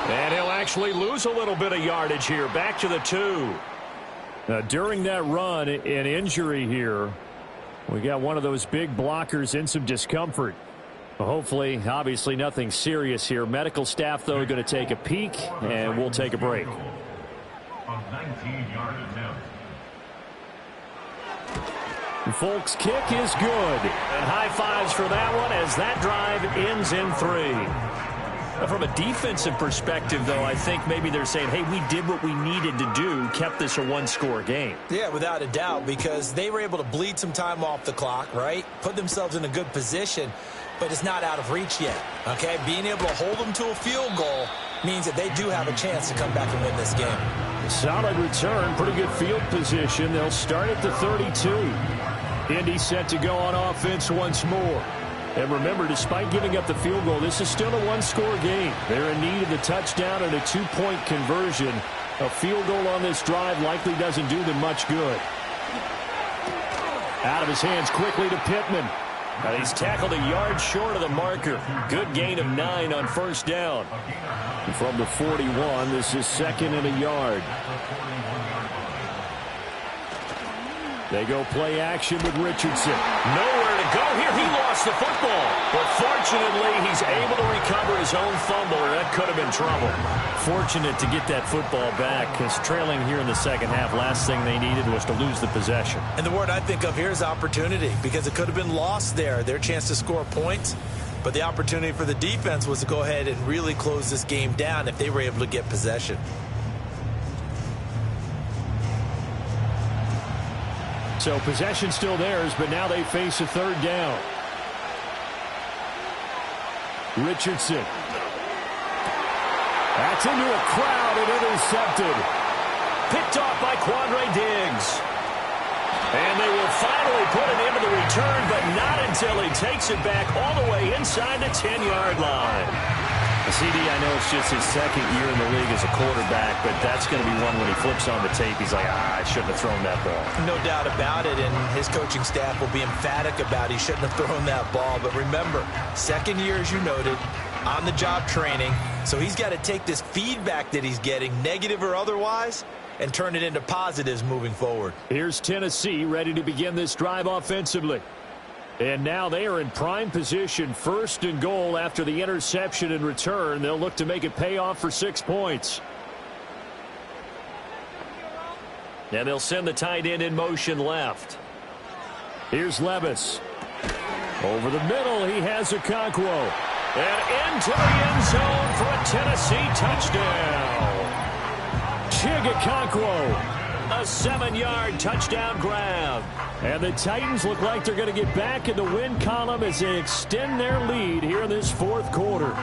Speaker 2: And he'll actually lose a little bit of yardage here. Back to the 2. During that run, an injury here. We got one of those big blockers in some discomfort. Hopefully, obviously nothing serious here. Medical staff, though, going to take a peek, and we'll take a break.
Speaker 4: A 19-yard attempt.
Speaker 2: Folks' kick is good.
Speaker 6: And high fives for that one as that drive ends in 3. From a defensive perspective, though, I think maybe they're saying, hey, we did what we needed to do, kept this a one-score game.
Speaker 3: Yeah, without a doubt, because they were able to bleed some time off the clock, right? Put themselves in a good position, but it's not out of reach yet, okay? Being able to hold them to a field goal means that they do have a chance to come back and win this game.
Speaker 2: Solid return, pretty good field position. They'll start at the 32. Indy set to go on offense once more. And remember, despite giving up the field goal, this is still a one-score game. They're in need of the touchdown and a 2-point conversion. A field goal on this drive likely doesn't do them much good. Out of his hands quickly to Pittman.
Speaker 6: And he's tackled a yard short of the marker. Good gain of 9 on 1st down.
Speaker 2: From the 41, this is 2nd and a yard. They go play action with Richardson.
Speaker 6: Nowhere to go here. He lost the football. But fortunately, he's able to recover his own fumble, or that could have been trouble.
Speaker 2: Fortunate to get that football back, because trailing here in the second half, last thing they needed was to lose the possession.
Speaker 3: And the word I think of here is opportunity, because it could have been lost there, their chance to score points. But the opportunity for the defense was to go ahead and really close this game down if they were able to get possession.
Speaker 2: So possession still theirs, but now they face a 3rd down. Richardson. That's into a crowd and intercepted.
Speaker 6: Picked off by Quandre Diggs. And they will finally put an end to the return, but not until he takes it back all the way inside the 10-yard line.
Speaker 2: CD, I know it's just his 2nd year in the league as a quarterback, but that's going to be one when he flips on the tape. He's like, I shouldn't have thrown that ball.
Speaker 3: No doubt about it, and his coaching staff will be emphatic about he shouldn't have thrown that ball. But remember, 2nd year, as you noted, on-the-job training. So he's got to take this feedback that he's getting, negative or otherwise, and turn it into positives moving forward.
Speaker 2: Here's Tennessee ready to begin this drive offensively. And now they are in prime position, 1st and goal after the interception and return. They'll look to make it pay off for 6 points.
Speaker 6: And they'll send the tight end in motion left.
Speaker 2: Here's Levis. Over the middle, he has Okonkwo.
Speaker 6: And into the end zone for a Tennessee touchdown.
Speaker 2: Okonkwo.
Speaker 6: A 7-yard touchdown grab.
Speaker 2: And the Titans look like they're going to get back in the win column as they extend their lead here in this 4th quarter.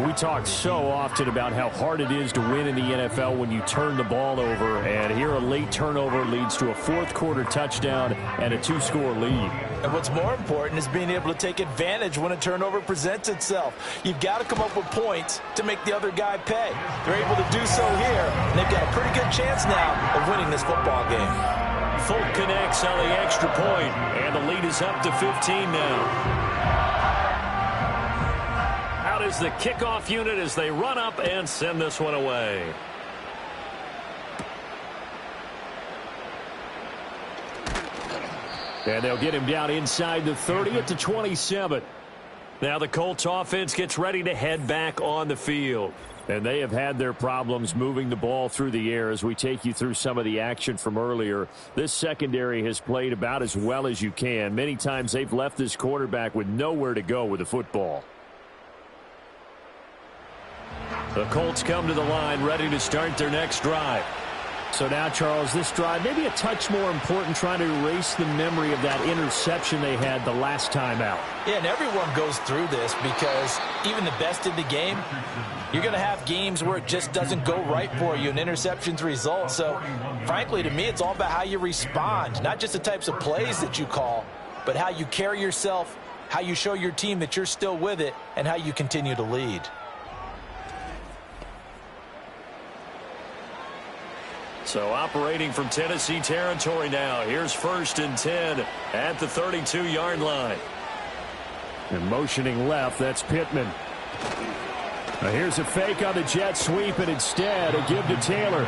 Speaker 2: We talk so often about how hard it is to win in the NFL when you turn the ball over, and here a late turnover leads to a 4th quarter touchdown and a 2-score lead.
Speaker 3: And what's more important is being able to take advantage when a turnover presents itself. You've got to come up with points to make the other guy pay. They're able to do so here, and they've got a pretty good chance now of winning this football game.
Speaker 6: Folk connects on the extra point, and the lead is up to 15 now. Out is the kickoff unit as they run up and send this one away.
Speaker 2: And they'll get him down inside the 30 at the 27.
Speaker 6: Now the Colts offense gets ready to head back on the field.
Speaker 2: And they have had their problems moving the ball through the air as we take you through some of the action from earlier. This secondary has played about as well as you can. Many times they've left this quarterback with nowhere to go with the football.
Speaker 6: The Colts come to the line ready to start their next drive.
Speaker 2: So now, Charles, this drive maybe a touch more important, trying to erase the memory of that interception they had the last time out.
Speaker 3: Yeah, and everyone goes through this because even the best in the game, you're going to have games where it just doesn't go right for you and interceptions result. So, frankly, to me, it's all about how you respond, not just the types of plays that you call, but how you carry yourself how you show your team that you're still with it, and how you continue to lead.
Speaker 6: So operating from Tennessee territory now. Here's 1st and 10 at the 32-yard line.
Speaker 2: And motioning left, that's Pittman. Now here's a fake on the jet sweep, and instead a give to Taylor.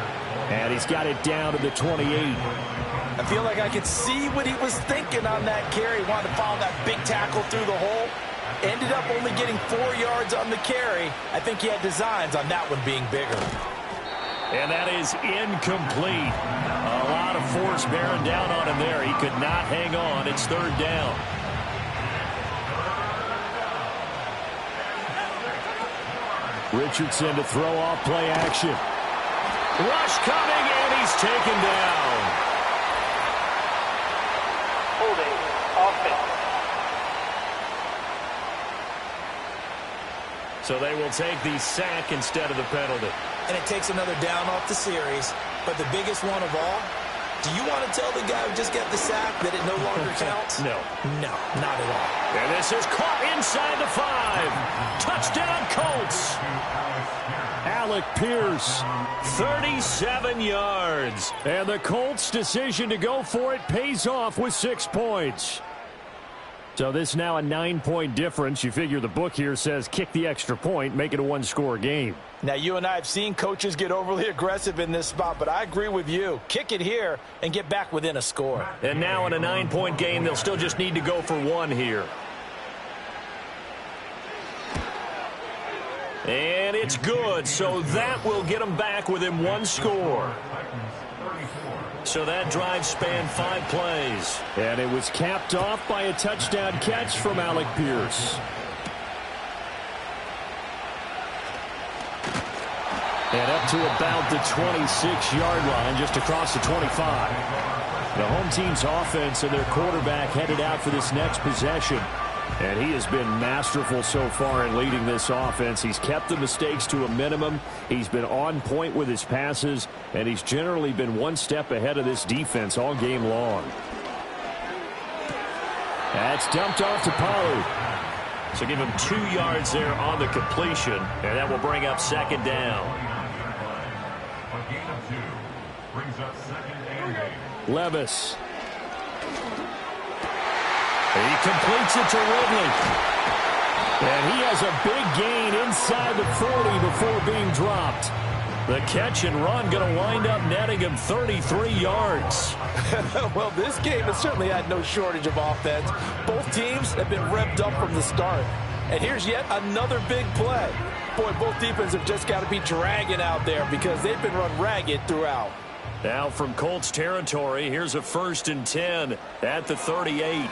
Speaker 2: And he's got it down to the 28.
Speaker 3: I feel like I could see what he was thinking on that carry. He wanted to follow that big tackle through the hole. Ended up only getting 4 yards on the carry. I think he had designs on that one being bigger.
Speaker 6: And that is incomplete. A lot of force bearing down on him there. He could not hang on. It's 3rd down.
Speaker 2: Richardson to throw off play action.
Speaker 6: Rush coming, and he's taken down.
Speaker 7: Holding offense.
Speaker 6: So they will take the sack instead of the penalty.
Speaker 3: And it takes another down off the series. But the biggest one of all, do you want to tell the guy who just got the sack that it no longer counts?
Speaker 6: No.
Speaker 3: No, not at all.
Speaker 6: And this is caught inside the 5. Touchdown, Colts.
Speaker 2: Alec Pierce.
Speaker 6: 37 yards.
Speaker 2: And the Colts' decision to go for it pays off with 6 points. So this now a 9-point difference. You figure the book here says kick the extra point, make it a 1-score game.
Speaker 3: Now, you and I have seen coaches get overly aggressive in this spot, but I agree with you. Kick it here and get back within a score.
Speaker 6: And now in a 9-point game, they'll still just need to go for 1 here. And it's good, so that will get them back within 1 score. So that drive spanned 5 plays.
Speaker 2: And it was capped off by a touchdown catch from Alec Pierce. And up to about the 26-yard line, just across the 25. The home team's offense and their quarterback headed out for this next possession. And he has been masterful so far in leading this offense. He's kept the mistakes to a minimum. He's been on point with his passes, and he's generally been 1 step ahead of this defense all game long. That's dumped off to Pollard.
Speaker 6: So give him 2 yards there on the completion, and that will bring up 2nd down.
Speaker 4: A gain of 2 brings up 2nd and 8.
Speaker 2: Levis.
Speaker 6: He completes it to Ridley.
Speaker 2: And he has a big gain inside the 40 before being dropped.
Speaker 6: The catch and run going to wind up netting him 33 yards.
Speaker 3: Well, this game has certainly had no shortage of offense. Both teams have been revved up from the start. And here's yet another big play. Boy, both defenses have just got to be dragging out there because they've been run ragged throughout.
Speaker 6: Now from Colts territory, here's a 1st and 10 at the 38.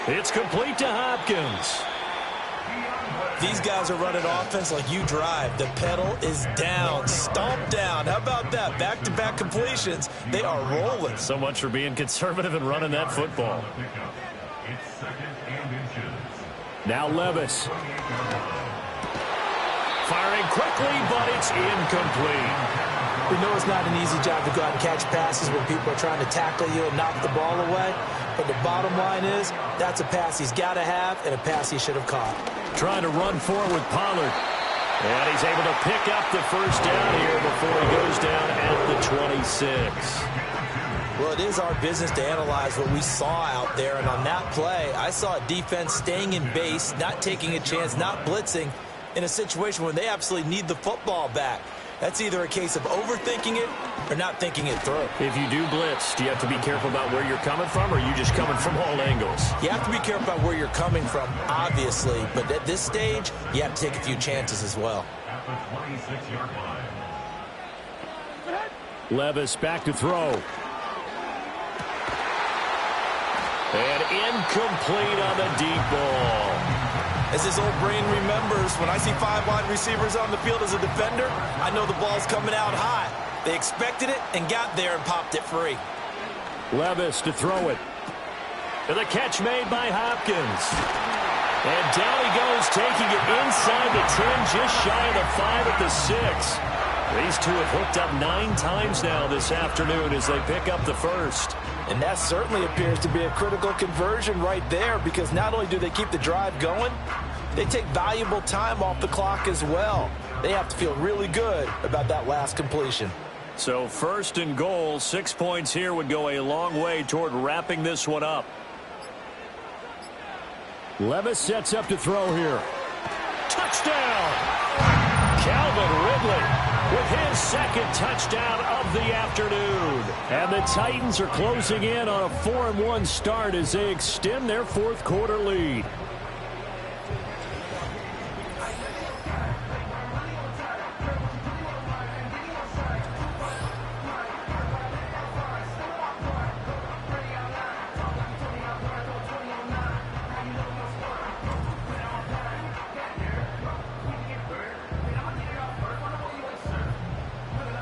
Speaker 6: It's complete to Hopkins.
Speaker 3: These guys are running offense like you drive. The pedal is down, stomped down. How about that? Back-to-back completions. They are rolling.
Speaker 6: So much for being conservative and running that football.
Speaker 4: It's 2nd and inches.
Speaker 2: Now Levis.
Speaker 6: Firing quickly, but it's incomplete.
Speaker 3: We know it's not an easy job to go out and catch passes when people are trying to tackle you and knock the ball away. But the bottom line is, that's a pass he's got to have and a pass he should have caught.
Speaker 6: Trying to run forward with Pollard. And he's able to pick up the 1st down here before he goes down at the 26.
Speaker 3: Well, it is our business to analyze what we saw out there. And on that play, I saw a defense staying in base, not taking a chance, not blitzing in a situation where they absolutely need the football back. That's either a case of overthinking it or not thinking it through.
Speaker 6: If you do blitz, do you have to be careful about where you're coming from, or are you just coming from all angles?
Speaker 3: You have to be careful about where you're coming from, obviously. But at this stage, you have to take a few chances as well.
Speaker 4: At the 26-yard line.
Speaker 2: Levis back to throw.
Speaker 6: And incomplete on the deep ball.
Speaker 3: As his old brain remembers, when I see 5 wide receivers on the field as a defender, I know the ball's coming out high. They expected it and got there and popped it free.
Speaker 2: Levis to throw it.
Speaker 6: And the catch made by Hopkins. And down he goes, taking it inside the 10, just shy of the 5 at the 6. These two have hooked up 9 times now this afternoon as they pick up the 1st.
Speaker 3: And that certainly appears to be a critical conversion right there, because not only do they keep the drive going, they take valuable time off the clock as well. They have to feel really good about that last completion.
Speaker 6: So 1st and goal, 6 points here would go a long way toward wrapping this one up.
Speaker 2: Levis sets up to throw here.
Speaker 6: Touchdown! Calvin Ridley with his 2nd touchdown of the afternoon.
Speaker 2: And the Titans are closing in on a 4-1 start as they extend their 4th quarter lead.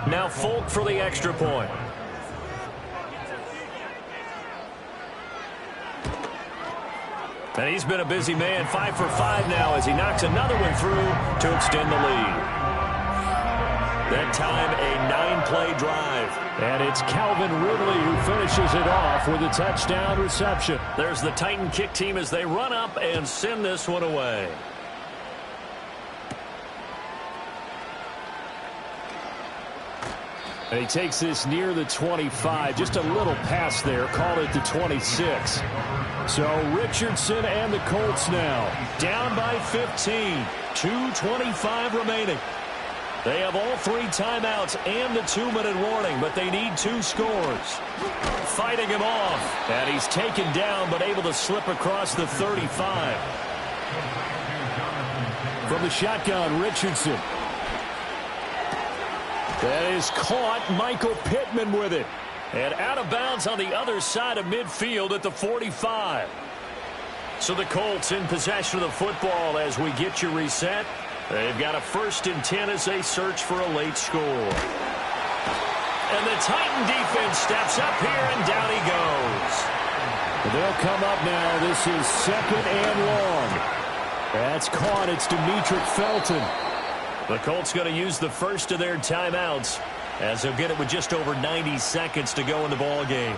Speaker 6: Now Folk for the extra point. And he's been a busy man, 5 for 5 now as he knocks another one through to extend the lead. That time a 9-play drive.
Speaker 2: And it's Calvin Ridley who finishes it off with a touchdown reception.
Speaker 6: There's the Titan kick team as they run up and send this one away.
Speaker 2: And he takes this near the 25. Just a little pass there. Call it the 26. So Richardson and the Colts now
Speaker 6: down by 15. 2:25 remaining. They have all 3 timeouts and the 2-minute warning, but they need 2 scores. Fighting him off. And he's taken down, but able to slip across the 35.
Speaker 2: From the shotgun, Richardson. That is caught. Michael Pittman with it.
Speaker 6: And out of bounds on the other side of midfield at the 45. So the Colts in possession of the football as we get you reset. They've got a 1st and 10 as they search for a late score. And the Titan defense steps up here, and down he goes.
Speaker 2: They'll come up now. This is 2nd and long. That's caught. It's Demetric Felton.
Speaker 6: The Colts going to use the first of their timeouts as they'll get it with just over 90 seconds to go in the ball game.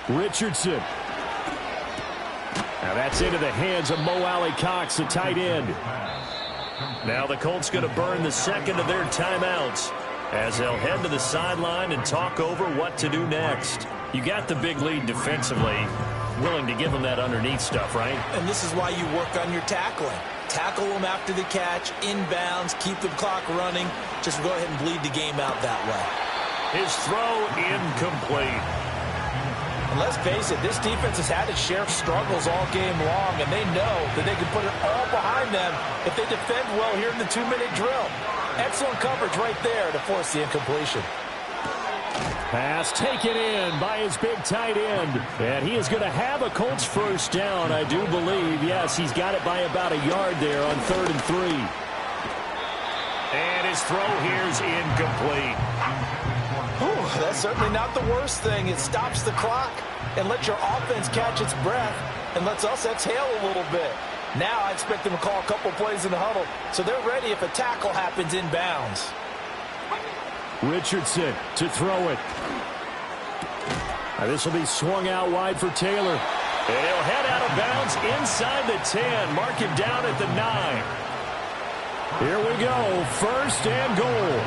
Speaker 2: Richardson. Now that's into the hands of Mo Alley-Cox, the tight end.
Speaker 6: Now the Colts going to burn the 2nd of their timeouts as they'll head to the sideline and talk over what to do next. You got the big lead defensively, willing to give them that underneath stuff, right?
Speaker 3: And this is why you work on your tackling. Tackle them after the catch, inbounds, keep the clock running. Just go ahead and bleed the game out that way.
Speaker 6: His throw incomplete.
Speaker 3: And let's face it, this defense has had its share of struggles all game long, and they know that they can put it all behind them if they defend well here in the 2-minute drill. Excellent coverage right there to force the incompletion.
Speaker 2: Pass taken in by his big tight end. And he is going to have a Colts 1st down, I do believe. Yes, he's got it by about a yard there on 3rd and 3.
Speaker 6: And his throw here's incomplete.
Speaker 3: Whew, that's certainly not the worst thing. It stops the clock and lets your offense catch its breath and lets us exhale a little bit. Now I expect them to call a couple plays in the huddle so they're ready if a tackle happens inbounds.
Speaker 2: Richardson to throw it. This will be swung out wide for Taylor.
Speaker 6: And he'll head out of bounds inside the 10. Mark him down at the 9.
Speaker 2: Here we go. 1st and goal.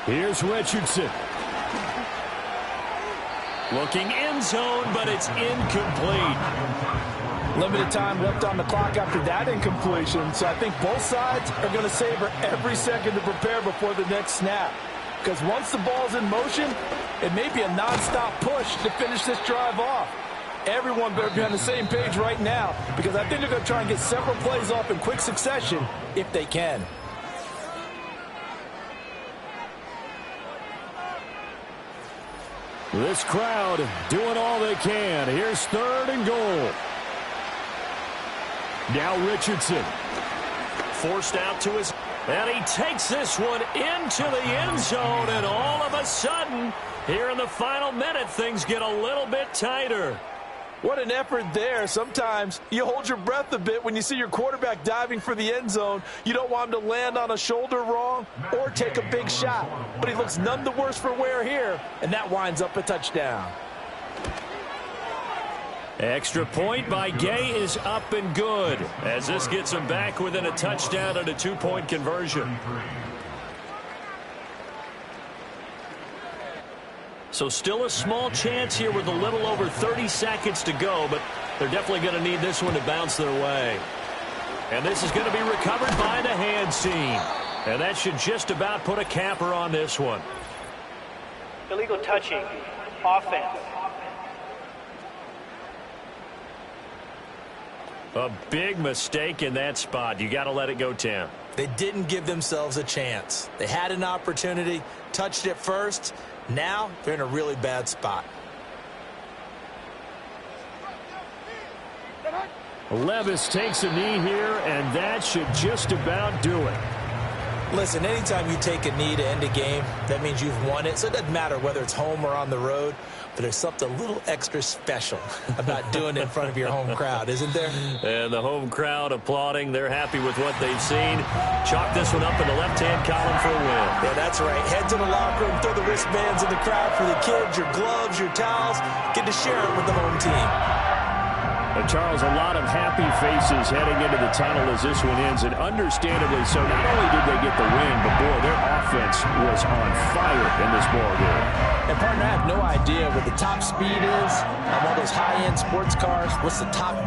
Speaker 2: Here's Richardson.
Speaker 6: Looking end zone, but it's incomplete.
Speaker 3: Limited time left on the clock after that incompletion, so I think both sides are going to savor every second to prepare before the next snap. Because once the ball's in motion, it may be a nonstop push to finish this drive off. Everyone better be on the same page right now, because I think they're going to try and get several plays off in quick succession if they can.
Speaker 2: This crowd doing all they can. Here's 3rd and goal. Now Richardson.
Speaker 6: Forced out to his... And he takes this one into the end zone, and all of a sudden, here in the final minute, things get a little bit tighter.
Speaker 3: What an effort there. Sometimes you hold your breath a bit when you see your quarterback diving for the end zone. You don't want him to land on a shoulder wrong or take a big shot. But he looks none the worse for wear here, and that winds up a touchdown.
Speaker 6: Extra point by Gay is up and good, as this gets him back within a touchdown and a 2-point conversion. So still a small chance here with a little over 30 seconds to go, but they're definitely going to need this one to bounce their way. And this is going to be recovered by the hands team. And that should just about put a capper on this one.
Speaker 7: Illegal touching. Offense.
Speaker 6: A big mistake in that spot. You got to let it go, Tim.
Speaker 3: They didn't give themselves a chance. They had an opportunity, touched it first. Now they're in a really bad spot.
Speaker 2: Levis takes a knee here, and that should just about do it.
Speaker 3: Listen, anytime you take a knee to end a game, that means you've won it. So it doesn't matter whether it's home or on the road, but there's something a little extra special about doing it in front of your home crowd, isn't there?
Speaker 6: And the home crowd applauding. They're happy with what they've seen. Chalk this one up in the left-hand column for a win.
Speaker 3: Yeah, that's right. Head to the locker room, throw the wristbands in the crowd for the kids, your gloves, your towels. Get to share it with the home team.
Speaker 2: Charles, a lot of happy faces heading into the tunnel as this one ends, and understandably so. Not only did they get the win, but, boy, their offense was on fire in this ball game.
Speaker 3: And, partner, I have no idea what the top speed is on all those high-end sports cars. What's the top